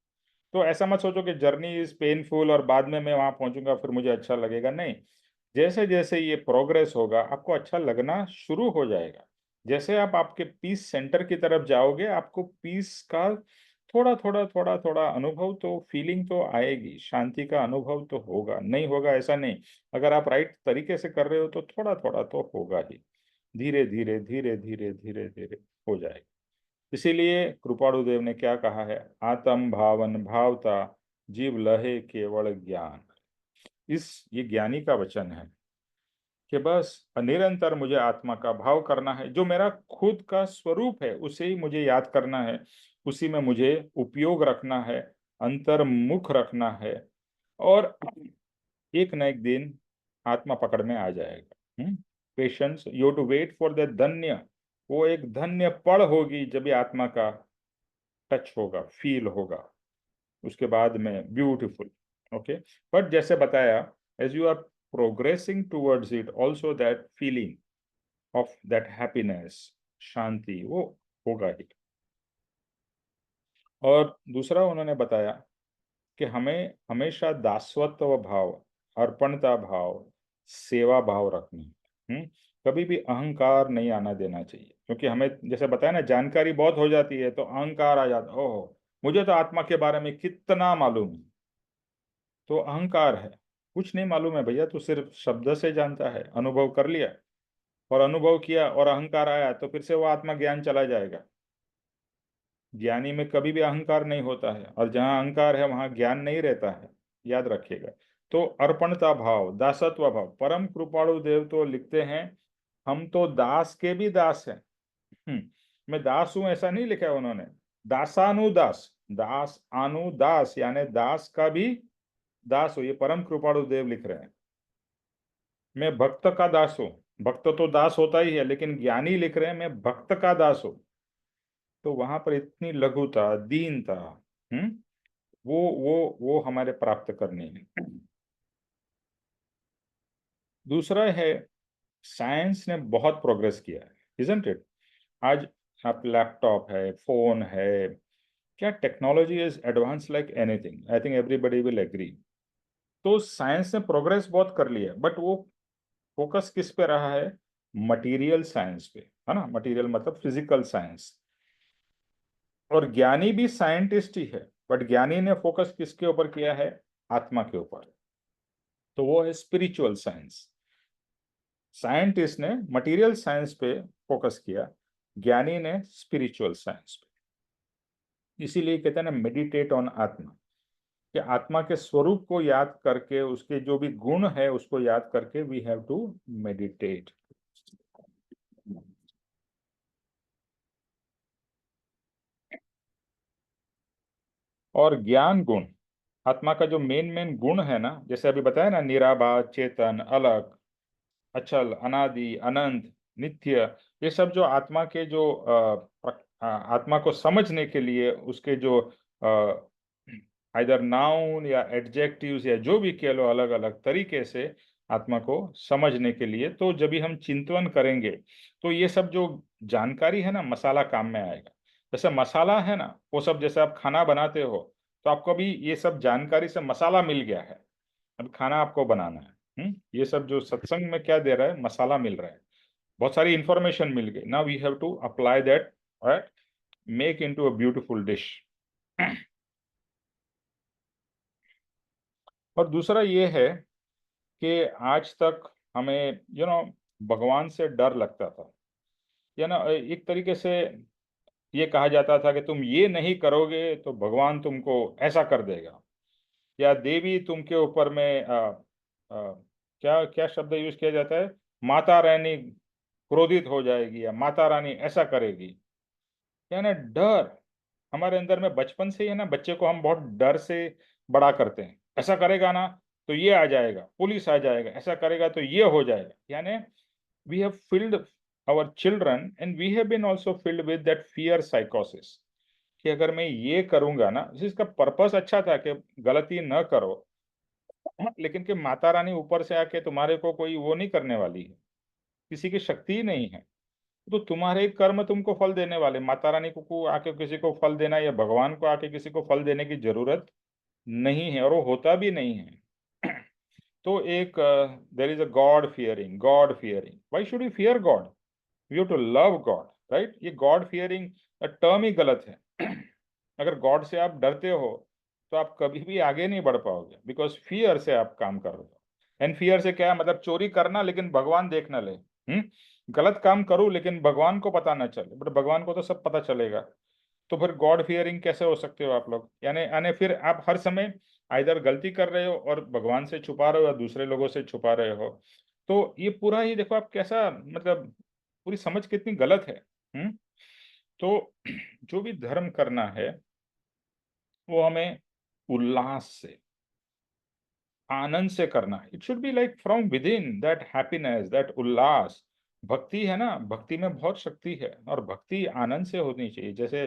तो ऐसा मत सोचो कि जर्नी इज पेनफुल और बाद में मैं वहां पहुंचूंगा फिर मुझे अच्छा लगेगा, नहीं। जैसे जैसे ये प्रोग्रेस होगा आपको अच्छा लगना शुरू हो जाएगा। जैसे आप आपके पीस सेंटर की तरफ जाओगे, आपको पीस का थोड़ा थोड़ा थोड़ा थोड़ा अनुभव तो, फीलिंग तो आएगी, शांति का अनुभव तो होगा, नहीं होगा ऐसा नहीं। अगर आप राइट तरीके से कर रहे हो तो थोड़ा थोड़ा तो होगा ही, धीरे धीरे धीरे धीरे धीरे धीरे हो जाएगा। इसीलिए कृपाणु देव ने क्या कहा है, आत्म भावन भावता जीव लहे केवल ज्ञान। ये ज्ञानी का वचन है कि बस निरंतर मुझे आत्मा का भाव करना है, जो मेरा खुद का स्वरूप है उसे ही मुझे याद करना है, उसी में मुझे उपयोग रखना है, अंतर्मुख रखना है। और एक न एक दिन आत्मा पकड़ में आ जाएगा। Patience, you to wait for the धन्य। वो एक धन्य पड़ होगी जब ये आत्मा का टच होगा, फील होगा, उसके बाद में ब्यूटीफुल। ओके, बट जैसे बताया, as you are progressing towards it, also that feeling of that happiness, शांति, वो होगा ही। और दूसरा उन्होंने बताया कि हमें हमेशा दासत्व भाव, अर्पणता भाव, सेवा भाव रखनी है। कभी भी अहंकार नहीं आना देना चाहिए, क्योंकि हमें जैसे बताया ना, जानकारी बहुत हो जाती है तो अहंकार आ जाता, ओह मुझे तो आत्मा के बारे में कितना मालूम है। तो अहंकार है, कुछ नहीं मालूम है भैया, तू सिर्फ शब्द से जानता है, अनुभव कर लिया और अनुभव किया और अहंकार आया तो फिर से वो आत्मा ज्ञान चला जाएगा। ज्ञानी में कभी भी अहंकार नहीं होता है, और जहाँ अहंकार है वहां ज्ञान नहीं रहता है, याद रखिएगा। तो अर्पणता भाव, दासत्व भाव, परम कृपाणु देव तो लिखते हैं, हम तो दास के भी दास हैं। मैं दास हूं ऐसा नहीं लिखा है उन्होंने, दासानुदास, दास अनुदास, यानी दास का भी दास हो, ये परम कृपाणु देव लिख रहे हैं। मैं भक्त का दास हूं, भक्त तो दास होता ही है, लेकिन ज्ञानी लिख रहे हैं मैं भक्त का दास हूं। तो वहां पर इतनी लघुता, दीनता, हम्म वो हमारे प्राप्त करनी है। दूसरा है, साइंस ने बहुत प्रोग्रेस किया है, इजंट इट? आज आप लैपटॉप है, फोन है, क्या technology is advance like anything, I think everybody will agree. तो साइंस ने प्रोग्रेस बहुत कर लिया है, बट वो फोकस किस पे रहा है? मटेरियल साइंस पे, है ना, मटेरियल मतलब फिजिकल साइंस। और ज्ञानी भी साइंटिस्ट ही है, बट ज्ञानी ने फोकस किसके ऊपर किया है? आत्मा के ऊपर। तो वो है स्पिरिचुअल साइंस। साइंटिस्ट ने मटेरियल साइंस पे फोकस किया, ज्ञानी ने स्पिरिचुअल साइंस पे। इसीलिए कहते हैं ना, मेडिटेट ऑन आत्मा, कि आत्मा के स्वरूप को याद करके, उसके जो भी गुण है उसको याद करके वी हैव टू मेडिटेट। और ज्ञान गुण, आत्मा का जो मेन मेन गुण है ना, जैसे अभी बताया ना, निराभास, चेतन, अलग, अचल, अनादि, अनंत, नित्य, ये सब जो आत्मा के जो आत्मा को समझने के लिए उसके जो आइदर नाउन या एडजेक्टिव्स या जो भी कह लो, अलग अलग तरीके से आत्मा को समझने के लिए, तो जब भी हम चिंतन करेंगे तो ये सब जो जानकारी है ना, मसाला काम में आएगा। जैसे मसाला है ना, वो सब जैसे आप खाना बनाते हो, तो आपको भी ये सब जानकारी से मसाला मिल गया है, अब खाना आपको बनाना है। ये सब जो सत्संग में क्या दे रहा है? मसाला मिल रहा है, बहुत सारी इंफॉर्मेशन मिल गई। Now we have to apply that, right, make into a beautiful dish. और दूसरा ये है कि आज तक हमें भगवान से डर लगता था, या ना, एक तरीके से ये कहा जाता था कि तुम ये नहीं करोगे तो भगवान तुमको ऐसा कर देगा, या देवी तुमके ऊपर में क्या क्या शब्द यूज किया जाता है, माता रानी क्रोधित हो जाएगी, या माता रानी ऐसा करेगी। यानी डर हमारे अंदर में बचपन से ही है ना, बच्चे को हम बहुत डर से बड़ा करते हैं, ऐसा करेगा ना तो ये आ जाएगा, पुलिस आ जाएगा, ऐसा करेगा तो ये हो जाएगा। यानी we have filled our children and we have been also filled with that fear साइकोसिस, कि अगर मैं ये करूंगा ना, इसका पर्पस अच्छा था कि गलती न करो, लेकिन कि माता रानी ऊपर से आके तुम्हारे को कोई वो नहीं करने वाली है, किसी की शक्ति ही नहीं है, तो तुम्हारे कर्म तुमको फल देने वाले। माता रानी को आके किसी को फल देना या भगवान को आके किसी को फल देने की जरूरत नहीं है, और वो होता भी नहीं है। तो एक there is a God fearing, why should you fear God? We have to love God, right? ये गॉड फियरिंग टर्म ही गलत है। अगर गॉड से आप डरते हो तो आप कभी भी आगे नहीं बढ़ पाओगे, बिकॉज फियर से आप काम कर रहे हो। एंड फियर से क्या है? मतलब चोरी करना लेकिन भगवान देख ना ले, गलत काम करूं लेकिन भगवान को पता ना चले, बट भगवान को तो सब पता चलेगा। तो फिर गॉड फियरिंग कैसे हो सकते हो आप लोग? यानी यानी फिर आप हर समय आइदर गलती कर रहे हो और भगवान से छुपा रहे हो, या दूसरे लोगों से छुपा रहे हो। तो ये पूरा ही देखो आप कैसा, मतलब पूरी समझ कितनी गलत है। तो जो भी धर्म करना है वो हमें उल्लास से, आनंद से करना है। It should be like from within, that happiness, that उल्लास। भक्ति है ना, भक्ति में बहुत शक्ति है, और भक्ति आनंद से होनी चाहिए। जैसे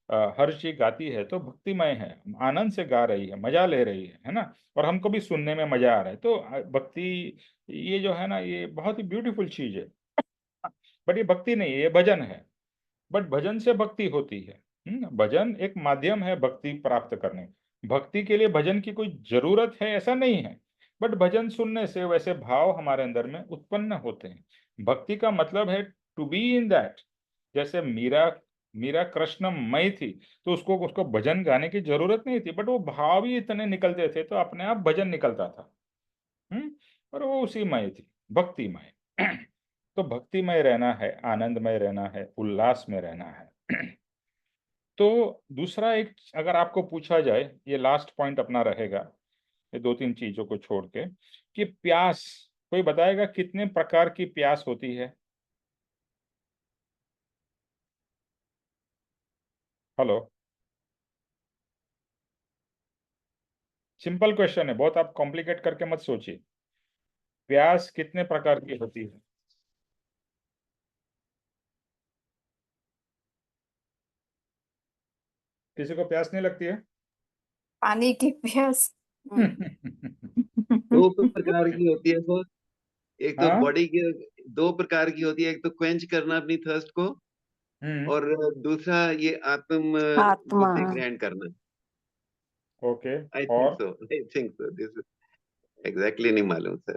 हर्षी गाती है तो भक्तिमय है, आनंद से गा रही है, मजा ले रही है ना, और हमको भी सुनने में मजा आ रहा है। तो भक्ति ये जो है ना, ये बहुत ही ब्यूटीफुल चीज है। बट ये भक्ति नहीं है, ये भजन है। बट भजन से भक्ति होती है। भजन एक माध्यम है भक्ति प्राप्त करने। भक्ति के लिए भजन की कोई जरूरत है ऐसा नहीं है। बट भजन सुनने से वैसे भाव हमारे अंदर में उत्पन्न होते हैं। भक्ति का मतलब है टू बी इन दैट। जैसे मीरा, मीरा कृष्णमयी थी, तो उसको उसको भजन गाने की जरूरत नहीं थी, बट वो भाव ही इतने निकलते थे तो अपने आप भजन निकलता था। और वो उसी मय थी, भक्तिमय। तो भक्तिमय रहना है, आनंदमय रहना है, उल्लास में रहना है। तो दूसरा एक, अगर आपको पूछा जाए, ये लास्ट पॉइंट अपना रहेगा, ये दो तीन चीजों को छोड़ के, कि प्यास, कोई बताएगा कितने प्रकार की प्यास होती है? हेलो, सिंपल क्वेश्चन है बहुत, आप कॉम्प्लिकेट करके मत सोचिए। प्यास कितने प्रकार की होती है? किसी को प्यास नहीं लगती है? पानी की प्यास। दो प्रकार की होती है सर। एक तो हाँ। बॉडी के, दो प्रकार की होती है, एक तो क्वेंच करना अपनी थर्स्ट को, हम्म। और दूसरा ये आत्म आत्मा। बुद्धि ग्रहण करना। ओके। आई और थिंक सो दिस एग्जैक्टली नहीं मालूम सर।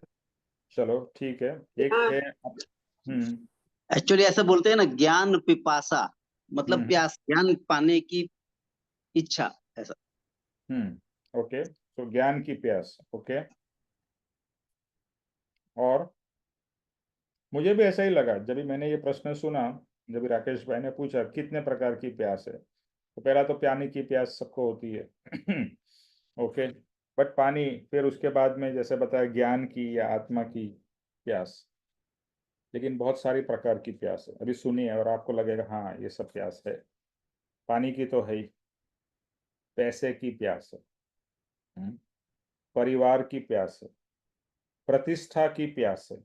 चलो ठीक है, एक है। हम्म। एक्चुअली ऐसा बोलते हैं ना, ज्ञान पिपासा, मतलब हम्म। प्यास, ज्ञान पाने की इच्छा, ऐसा। ओके, तो ज्ञान की प्यास। ओके। और मुझे भी ऐसा ही लगा जब भी मैंने ये प्रश्न सुना, जब भी राकेश भाई ने पूछा कितने प्रकार की प्यास है, तो पहला तो पानी की प्यास सबको होती है। ओके। बट पानी, फिर उसके बाद में जैसे बताया ज्ञान की या आत्मा की प्यास। लेकिन बहुत सारी प्रकार की प्यास है, अभी सुनिए और आपको लगेगा हाँ ये सब प्यास है। पानी की तो है ही, पैसे की प्यास है, हम्म, परिवार की प्यास है, प्रतिष्ठा की प्यास है,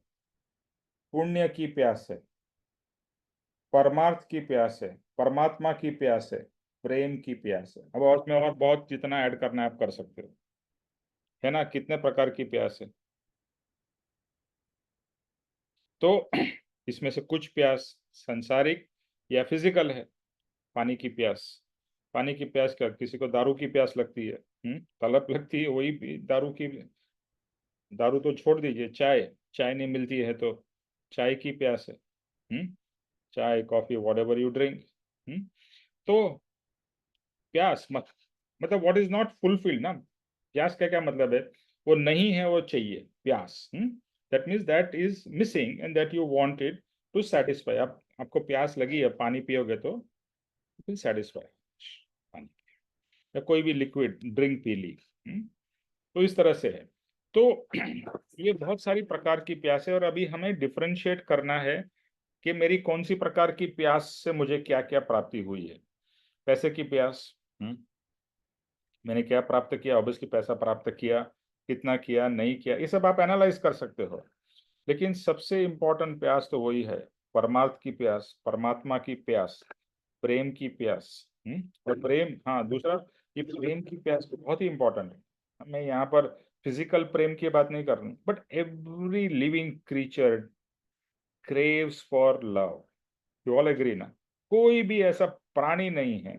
पुण्य की प्यास है, परमार्थ की प्यास है, परमात्मा की प्यास है, प्रेम की प्यास है। अब और उसमें और बहुत जितना ऐड करना है आप कर सकते हो, है ना? कितने प्रकार की प्यास है। तो इसमें से कुछ प्यास सांसारिक या फिजिकल है। पानी की प्यास, पानी की प्यास क्या, किसी को दारू की प्यास लगती है, तलब लगती है, वही दारू की, दारू तो छोड़ दीजिए, चाय, चाय नहीं मिलती है तो चाय की प्यास है। चाय, coffee, what ever you drink. तो प्यास मतलब व्हाट इज नॉट फुलफिल्ड ना। प्यास का क्या मतलब है? वो नहीं है, वो चाहिए, प्यास। That means that is missing and that you wanted to satisfy. आप, आपको प्यास लगी है, पानी पियोगे तो विल सेटिस्फाई। पानी या कोई भी लिक्विड ड्रिंक पी ली। तो इस तरह से है। तो ये बहुत सारी प्रकार की प्यास है, और अभी हमें डिफरेंशिएट करना है कि मेरी कौन सी प्रकार की प्यास से मुझे क्या क्या प्राप्ति हुई है। पैसे की प्यास, मैंने क्या प्राप्त किया, ऑब्वियसली पैसा प्राप्त किया, कितना किया, नहीं किया, ये सब आप एनालाइज कर सकते हो। लेकिन सबसे इंपॉर्टेंट प्यास तो वही है, परमार्थ की प्यास, परमात्मा की प्यास, प्रेम की प्यास। और प्रेम, हाँ दूसरा, ये प्रेम की प्यास बहुत ही इंपॉर्टेंट है। मैं यहाँ पर फिजिकल प्रेम की बात नहीं कर रहा हूँ, but every living creature craves for love. You all agree ना? कोई भी ऐसा प्राणी नहीं है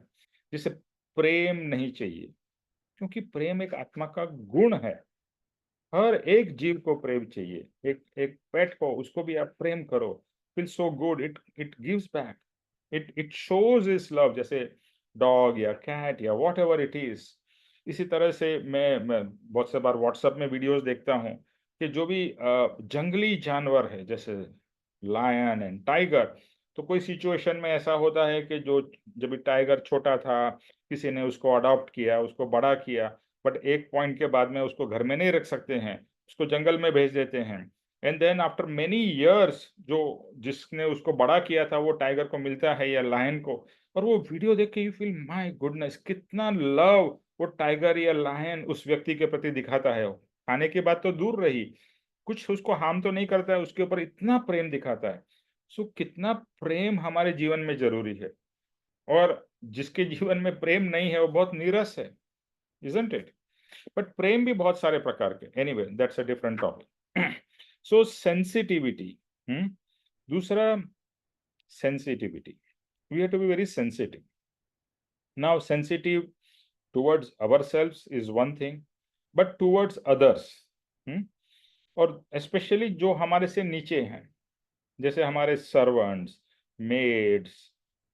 जिसे प्रेम नहीं चाहिए, क्योंकि प्रेम एक आत्मा का गुण है। हर एक जीव को प्रेम चाहिए। एक एक पेट को, उसको भी आप प्रेम करो, feel so good, it it gives back, it shows is love. जैसे डॉग या कैट या वॉट एवर इट इज। इसी तरह से मैं बहुत से बार व्हाट्सएप में वीडियोस देखता हूँ कि जो भी जंगली जानवर है, जैसे लायन एंड टाइगर, तो कोई सिचुएशन में ऐसा होता है कि जो, जब भी टाइगर छोटा था, किसी ने उसको अडॉप्ट किया, उसको बड़ा किया, बट एक पॉइंट के बाद में उसको घर में नहीं रख सकते हैं, उसको जंगल में भेज देते हैं। And then after many years, जो जिसने उसको बड़ा किया था वो टाइगर को मिलता है या लायन को, और वो वीडियो देख के यू फील माय गुडनेस, कितना लव वो टाइगर या लायन उस व्यक्ति के प्रति दिखाता है। खाने की बात तो दूर रही, कुछ उसको हार्म तो नहीं करता है, उसके ऊपर इतना प्रेम दिखाता है। सो कितना प्रेम हमारे जीवन में जरूरी है। और जिसके जीवन में प्रेम नहीं है वो बहुत नीरस है, isn't it? बट प्रेम भी बहुत सारे प्रकार के, anyway that's a different topic. So sensitivity, दूसरा sensitivity, we have to be very sensitive. Now sensitive towards ourselves is one thing, but towards others, और स्पेशली जो हमारे से नीचे हैं, जैसे हमारे सर्वेंट्स, मेड्स,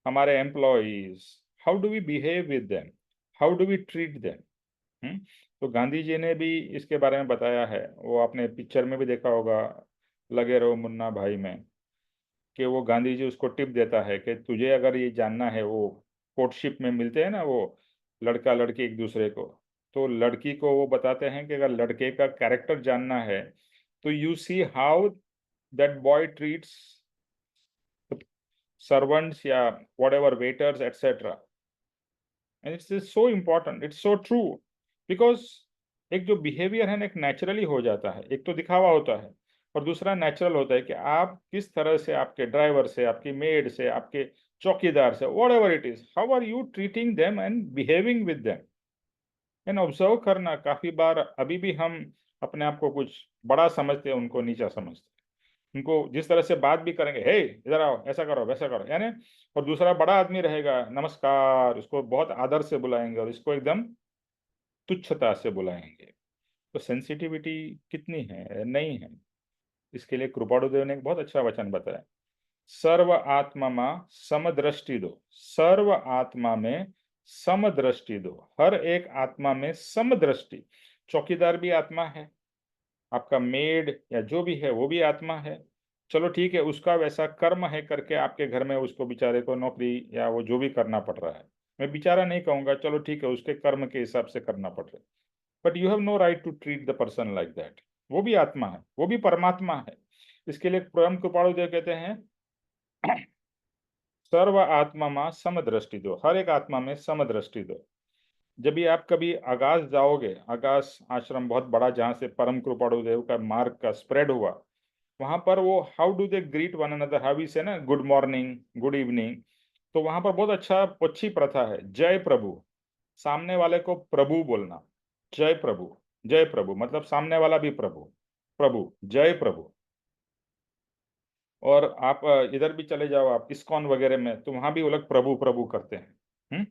हमारे employees, how do we behave with them, how do we treat them. तो गांधी जी ने भी इसके बारे में बताया है, वो आपने पिक्चर में भी देखा होगा, लगे रहो मुन्ना भाई में, कि वो गांधी जी उसको टिप देता है कि तुझे अगर ये जानना है, वो कोर्टशिप में मिलते हैं ना वो लड़का लड़की एक दूसरे को, तो लड़की को वो बताते हैं कि अगर लड़के का कैरेक्टर जानना है तो you see how that boy treats servants या whatever waiters etcetera, and it's so important, it's so true, because एक जो बिहेवियर है ना एक नेचुरली हो जाता है, एक तो दिखावा होता है और दूसरा नेचुरल होता है कि आप किस तरह से आपके ड्राइवर से, आपकी मेड से, आपके चौकीदार से, whatever it is, how are you treating them and behaving with them, and observe करना। काफी बार अभी भी हम अपने आप को कुछ बड़ा समझते हैं, उनको नीचा समझते हैं, उनको जिस तरह से बात भी करेंगे, हे इधर आओ, ऐसा करो वैसा करो, यानी, और दूसरा बड़ा आदमी रहेगा, नमस्कार, उसको बहुत आदर से बुलाएंगे और इसको एकदम तुच्छता से बुलाएंगे। तो सेंसिटिविटी कितनी है, नहीं है। इसके लिए कृपाणुदेव ने एक बहुत अच्छा वचन बताया, सर्व आत्मा में समदृष्टि दो, सर्व आत्मा में समदृष्टि दो, हर एक आत्मा में समदृष्टि। चौकीदार भी आत्मा है, आपका मेड या जो भी है वो भी आत्मा है। चलो ठीक है, उसका वैसा कर्म है करके आपके घर में उसको बेचारे को नौकरी या वो जो भी करना पड़ रहा है, मैं बेचारा नहीं कहूंगा, चलो ठीक है, उसके कर्म के हिसाब से करना पड़ रहा है, but you have no right to treat the person like that. वो भी आत्मा है, वो भी परमात्मा है। इसके लिए परम कृपाणुदेव कहते हैं सर्व आत्मा में समदृष्टि दो, हर एक आत्मा में समदृष्टि दो। जब भी आप कभी आगास जाओगे, आगास आश्रम बहुत बड़ा जहाँ से परम कृपाणुदेव का मार्ग का स्प्रेड हुआ, वहां पर वो how do they greet one another, how we say ना गुड मॉर्निंग, गुड इवनिंग, तो वहां पर बहुत अच्छी प्रथा है, जय प्रभु, सामने वाले को प्रभु बोलना, जय प्रभु, जय प्रभु मतलब सामने वाला भी प्रभु, प्रभु, जय प्रभु। और आप इधर भी चले जाओ, आप इस्कॉन वगैरह में, तो वहां भी वो लोग प्रभु प्रभु करते हैं,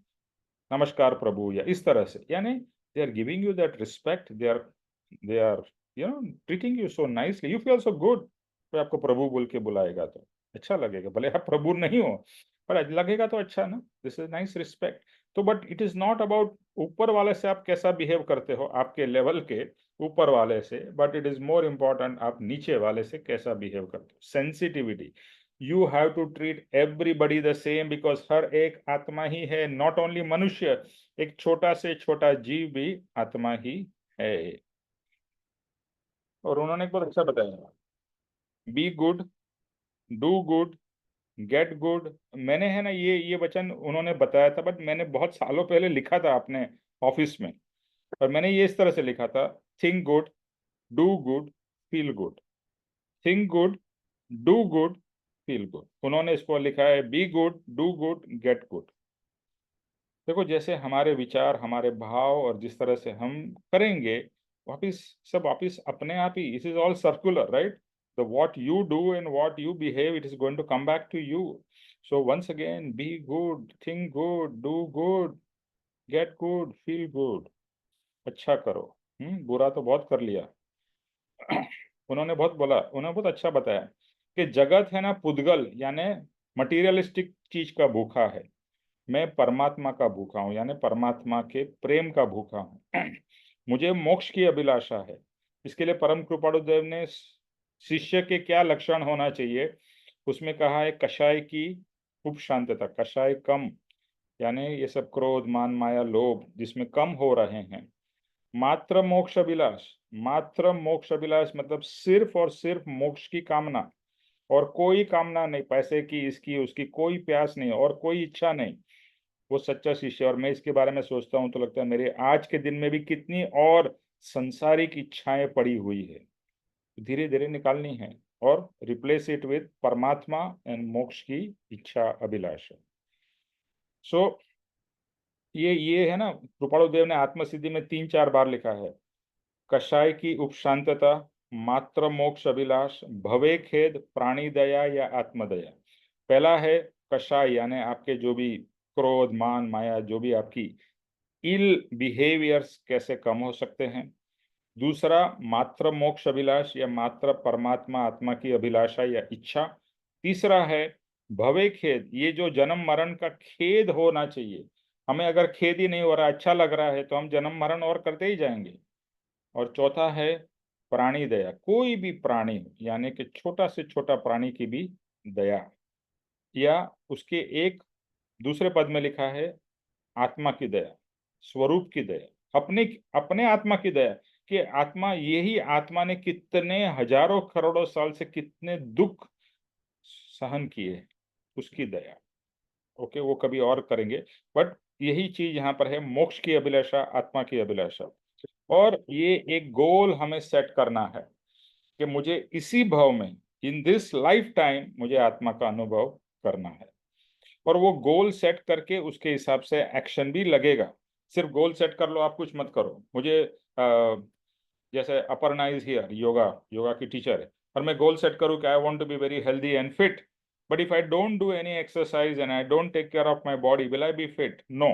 नमस्कार प्रभु, या इस तरह से, यानी they are giving you that respect, they are treating you so nicely, you feel so good. कोई आपको प्रभु बोल के बुलाएगा तो अच्छा लगेगा, भले आप प्रभु नहीं हो पर लगेगा तो अच्छा ना, दिस इज नाइस रिस्पेक्ट। तो but it is not about ऊपर वाले से आप कैसा बिहेव करते हो, आपके लेवल के ऊपर वाले से, but it is more important आप नीचे वाले से कैसा बिहेव करते हो। Sensitivity, you have to treat everybody the same, because हर एक आत्मा ही है, नॉट ओनली मनुष्य, एक छोटा से छोटा जीव भी आत्मा ही है। और उन्होंने एक बहुत अच्छा बताया, be good, do good, get good. मैंने है ना ये वचन उन्होंने बताया था, बट मैंने बहुत सालों पहले लिखा था अपने ऑफिस में, और मैंने ये इस तरह से लिखा था, think good, do good, feel good, think good, do good, feel good. उन्होंने इसको लिखा है be good, do good, get good. देखो जैसे हमारे विचार, हमारे भाव और जिस तरह से हम करेंगे, वापिस अपने आप ही, it is all circular, right? The what you do and what you behave, it is going to come back to you. So once again, be good, think good, do good, get good, feel good. अच्छा करो, बुरा तो बहुत कर लिया। उन्होंने बहुत बोला, उन्होंने बहुत अच्छा बताया कि जगत है ना पुद्गल, यानी मटीरियलिस्टिक चीज का भूखा है, मैं परमात्मा का भूखा हूँ, यानी परमात्मा के प्रेम का भूखा हूँ। मुझे मोक्ष की अभिलाषा है। इसके लिए परम कृपाणुदेव ने शिष्य के क्या लक्षण होना चाहिए, उसमें कहा है कषाय की खूब शांतता, कषाय कम, यानी ये सब क्रोध, मान, माया, लोभ जिसमें कम हो रहे हैं। मात्र मोक्ष अभिलाष, मात्र मोक्ष अभिलाष मतलब सिर्फ और सिर्फ मोक्ष की कामना, और कोई कामना नहीं, पैसे की, इसकी उसकी कोई प्यास नहीं और कोई इच्छा नहीं, वो सच्चा शिष्य। और मैं इसके बारे में सोचता हूँ तो लगता है मेरे आज के दिन में भी कितनी और संसारिक इच्छाएं पड़ी हुई है, धीरे धीरे निकालनी है और रिप्लेस इट विद परमात्मा एंड मोक्ष की इच्छा, अभिलाषा। सो ये है ना, कृपाणुदेव ने आत्मसिद्धि में 3-4 बार लिखा है, कषाय की उपशांतता, मात्र मोक्ष अभिलाष, भवे खेद, प्राणी दया या आत्मदया। पहला है कषाय, यानी आपके जो भी क्रोध, मान, माया, जो भी आपकी इल बिहेवियर्स कैसे कम हो सकते हैं। दूसरा मात्र मोक्ष अभिलाष या मात्र परमात्मा आत्मा की अभिलाषा या इच्छा। तीसरा है भवे खेद, ये जो जन्म मरण का खेद होना चाहिए। हमें अगर खेद ही नहीं हो रहा, अच्छा लग रहा है, तो हम जन्म मरण और करते ही जाएंगे। और चौथा है प्राणी दया, कोई भी प्राणी यानी कि छोटा से छोटा प्राणी की भी दया, या उसके एक दूसरे पद में लिखा है आत्मा की दया, स्वरूप की दया, अपने अपने आत्मा की दया, कि आत्मा, यही आत्मा ने कितने हजारों करोड़ों साल से कितने दुख सहन किए, उसकी दया। ओके, वो कभी और करेंगे, बट यही चीज यहाँ पर है, मोक्ष की अभिलाषा, आत्मा की अभिलाषा। और ये एक गोल हमें सेट करना है कि मुझे इसी भाव में, इन दिस लाइफ टाइम, मुझे आत्मा का अनुभव करना है। और वो गोल सेट करके उसके हिसाब से एक्शन भी लगेगा। सिर्फ गोल सेट कर लो, आप कुछ मत करो। मुझे जैसे अपर्णा इज हियर, योगा की टीचर है, और मैं गोल सेट करूँ कि I want to be very healthy and fit, but if I don't do any exercise and I don't take care of my body, will I be fit? No.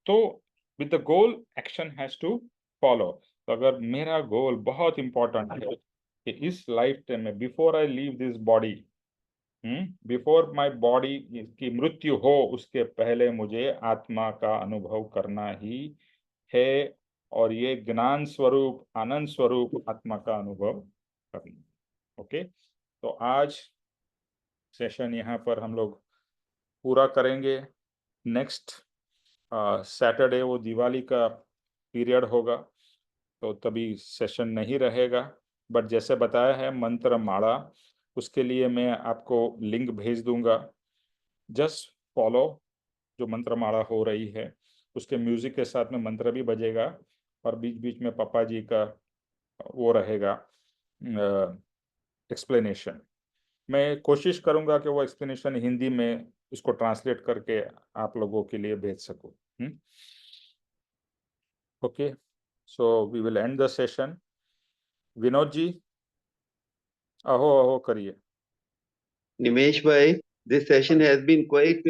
तो with the goal action has to follow. तो अगर मेरा goal बहुत important है कि इस life time में, before I leave this body, before my body की मृत्यु हो, उसके पहले मुझे आत्मा का अनुभव करना ही है, और ये ज्ञान स्वरूप, आनंद स्वरूप आत्मा का अनुभव करना। ओके, तो आज सेशन यहाँ पर हम लोग पूरा करेंगे। नेक्स्ट सैटरडे वो दिवाली का पीरियड होगा, तो तभी सेशन नहीं रहेगा। बट जैसे बताया है मंत्र माला, उसके लिए मैं आपको लिंक भेज दूंगा। जस्ट फॉलो जो मंत्र माला हो रही है, उसके म्यूजिक के साथ में मंत्र भी बजेगा, और बीच बीच में पापा जी का वो रहेगा एक्सप्लेनेशन। मैं कोशिश करूंगा कि वो एक्सप्लेनेशन हिंदी में उसको ट्रांसलेट करके आप लोगों के लिए भेज सकूं। Okay, so we will end the session. Vinod ji, अहो अहो करिए। Nimesh bhai, this session has been quite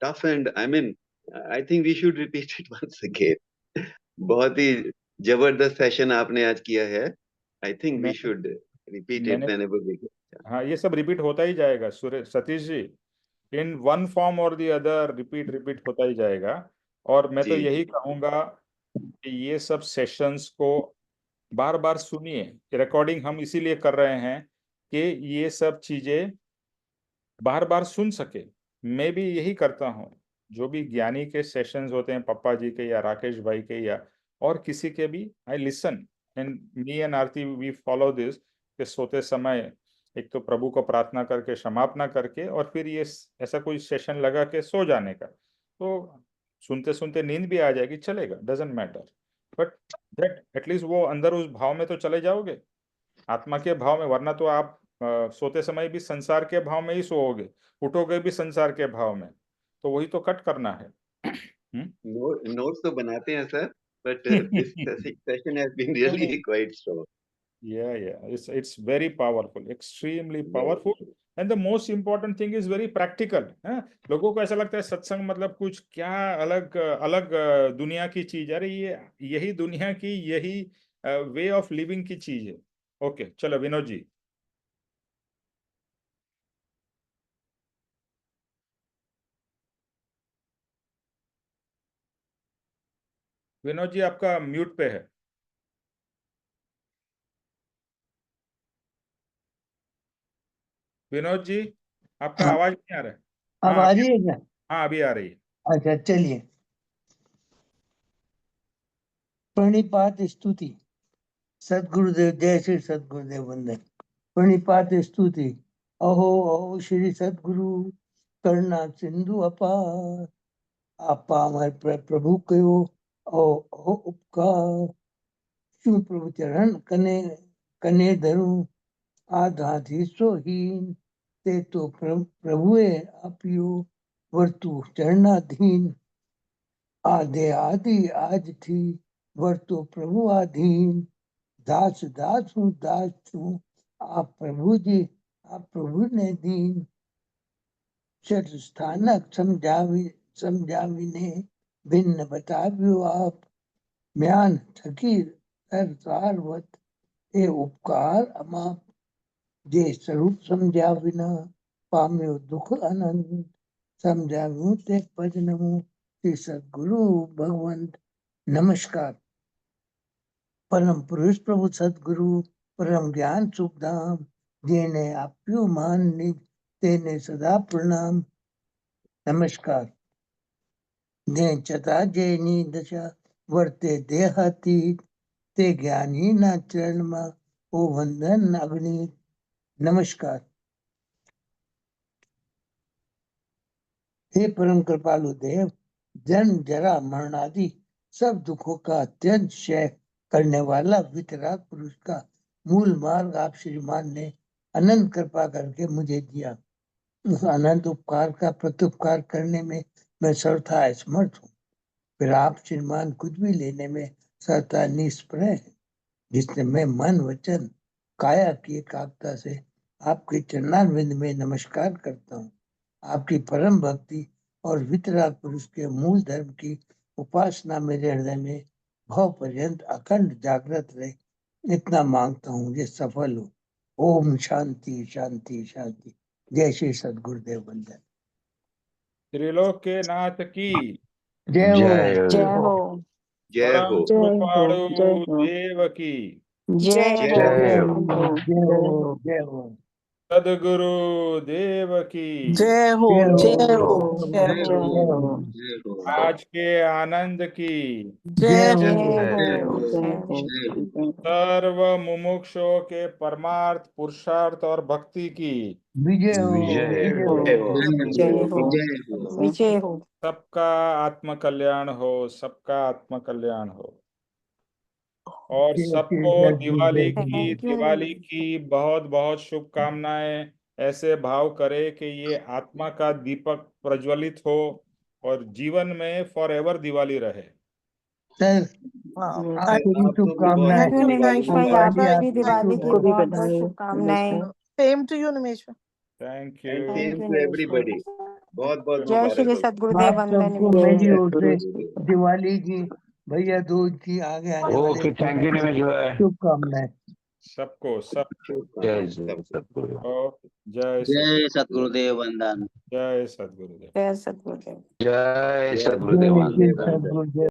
tough, and I mean, I think we should repeat it once again. बहुत ही जबरदस्त सेशन आपने आज किया है। I think we मैं should repeat it मैंने whenever we get. हाँ, ये सब रिपीट होता ही जाएगा Suresh, Satish ji, in one form और दी अदर रिपीट रिपीट होता ही जाएगा। और मैं तो जी यही जी कहूंगा कि ये सब सेशंस को बार बार सुनिए। रिकॉर्डिंग हम इसीलिए कर रहे हैं कि ये सब चीजें बार बार सुन सके। मैं भी यही करता हूँ, जो भी ज्ञानी के सेशंस होते हैं, पप्पा जी के या राकेश भाई के या और किसी के भी, I listen, and me and Aarti we follow this, कि सोते समय एक तो प्रभु को प्रार्थना करके, क्षमापना करके, और फिर ये ऐसा कोई सेशन लगा के सो जाने का। तो सुनते सुनते नींद भी आ जाएगी, चलेगा, doesn't matter, but that at least वो अंदर उस भाव में तो चले जाओगे, आत्मा के भाव में। वरना तो आप सोते समय भी संसार के भाव में ही सोओगे, उठोगे भी संसार के भाव में, तो वही तो कट करना है। नोट्स तो बनाते हैं sir, but this session has been really quite strong. Yeah, it's very powerful, extremely powerful, and the most important thing is very practical। लोगों को ऐसा लगता है सत्संग मतलब कुछ क्या अलग अलग दुनिया की चीज, अरे ये यही दुनिया की, यही वे ऑफ लिविंग की चीज है। ओके, चलो विनोद जी। विनोद जी आपका म्यूट पे है। विनोद जी, आपका हाँ, आवाज नहीं आ रहा है। अब हाँ आ अभी, रही है क्या? हाँ अभी आ रही है। अच्छा चलिए। प्रणिपात स्तुति। सदगुरुदेव, जय श्री सदगुरुदेव वंदन। प्रणिपात स्तुति। अहो अहो श्री सदगुरु, करुणा सिंधु अपार। आपा हमारे प्रभु कयो अहो अहो उपकार। शिव प्रभु चरण कने कने धरू, आधाधि सोहीन ते तो प्रभुए आपियो। वर्तु चरणाधीन। आधे आदि आज थी वर्तु प्रभु अधीन। दास दास हूँ आप प्रभु जी, आप प्रभु ने दीन। चत स्थानक समझाविने भिन्न बताव्यो आप। म्यान थकी सारवत ए उपकार अमाप। जे स्वरूप समझा विना पाम्यो दुख अनंत। समझाव्યું તે પદ નમો શ્રી સદગુરુ ભગવંત। નમસ્કાર। પરમ પુરુષ પ્રભુ સદગુરુ પરમ જ્ઞાન સુખધામ જેને આપ્યું માન નિજ તેને સદા પ્રણામ। નમસ્કાર। જે છતાં જેની દશા વર્તે દેહાતીત તે જ્ઞાનીના ચરણમાં ઓ વંદન અગ્નિ। नमस्कार। हे परम कृपालु देव, जन्म जरा मरण आदि सब दुखों का अत्यंत क्षय करने वाला वितराग पुरुष का मूल मार्ग आप श्रीमान ने अनंत कृपा करके मुझे दिया। उस अनंत उपकार का प्रत्युपकार करने में मैं सर्वथा असमर्थ हूँ। फिर आप श्रीमान कुछ भी लेने में सर्वथा निष्प्रह है, जिसने मैं मन वचन काया की एकाग्रता से आपके चरणारविंद में नमस्कार करता हूँ। आपकी परम भक्ति और वितराग पुरुष के मूल धर्म की उपासना मेरे हृदय में भाव पर्यंत अखंड जागृत रहे, इतना मांगता हूँ ये सफल हो। ओम शांति शांति शांति। जय श्री सद्गुरुदेव वंदन। त्रिलोक के नाथ की जय हो। जय हो जय परम हो। कृपालु जय हो देव की जय जय हो जय हो। हो जय हो जय हो सदगुरु देव की जय हो जय जय हो हो जय जय हो। हो जय हो। आज के आनंद की जय जय हो। जय हो जय हो। जय हो जय हो। जय हो सर्व मुमुक्षुओं के परमार्थ पुरुषार्थ और भक्ति की विजय हो जय विजय हो हो जय हो जय हो। विजय हो। सबका आत्म कल्याण हो, सबका आत्म कल्याण हो। और जय श्री सबको दिवाली सद्गुरुदेव की थैंक यू। दिवाली की बहुत बहुत शुभकामनाएं। ऐसे भाव करे कि ये आत्मा का दीपक प्रज्वलित हो और जीवन में फॉर एवर दिवाली रहे। सर हाँ आपको भी आपको भी बहुत शुभकामनाएं। थैंक यू बहुत दिवाली निमेश भाई, गोपाल जी आपको भी आपको दिवाली की को भी बहुत बहुत बधाई शुभकामनाएं। Same to you Nimesh. Thank and you. Same thank you to Nimesh everybody. भाई। बहुत बहुत जय मुबारक श्री हो। सद्गुरुदेव आप वंदन सबको निमेश मेरी भाई। ओर से दिवाली की, भैया दूज की, आगे आने वाले ओके, थैंक यू निमेश भाई। शुभकामनाएं। सबको सब जय सतगुरु। को जय जय सतगुरुदेव वंदन। जय सद्गुरुदेव। जय सद्गुरुदेव। जय जय सतगुरुदेव जय श्री वंदन। वंदन। सद्गुरुदेव।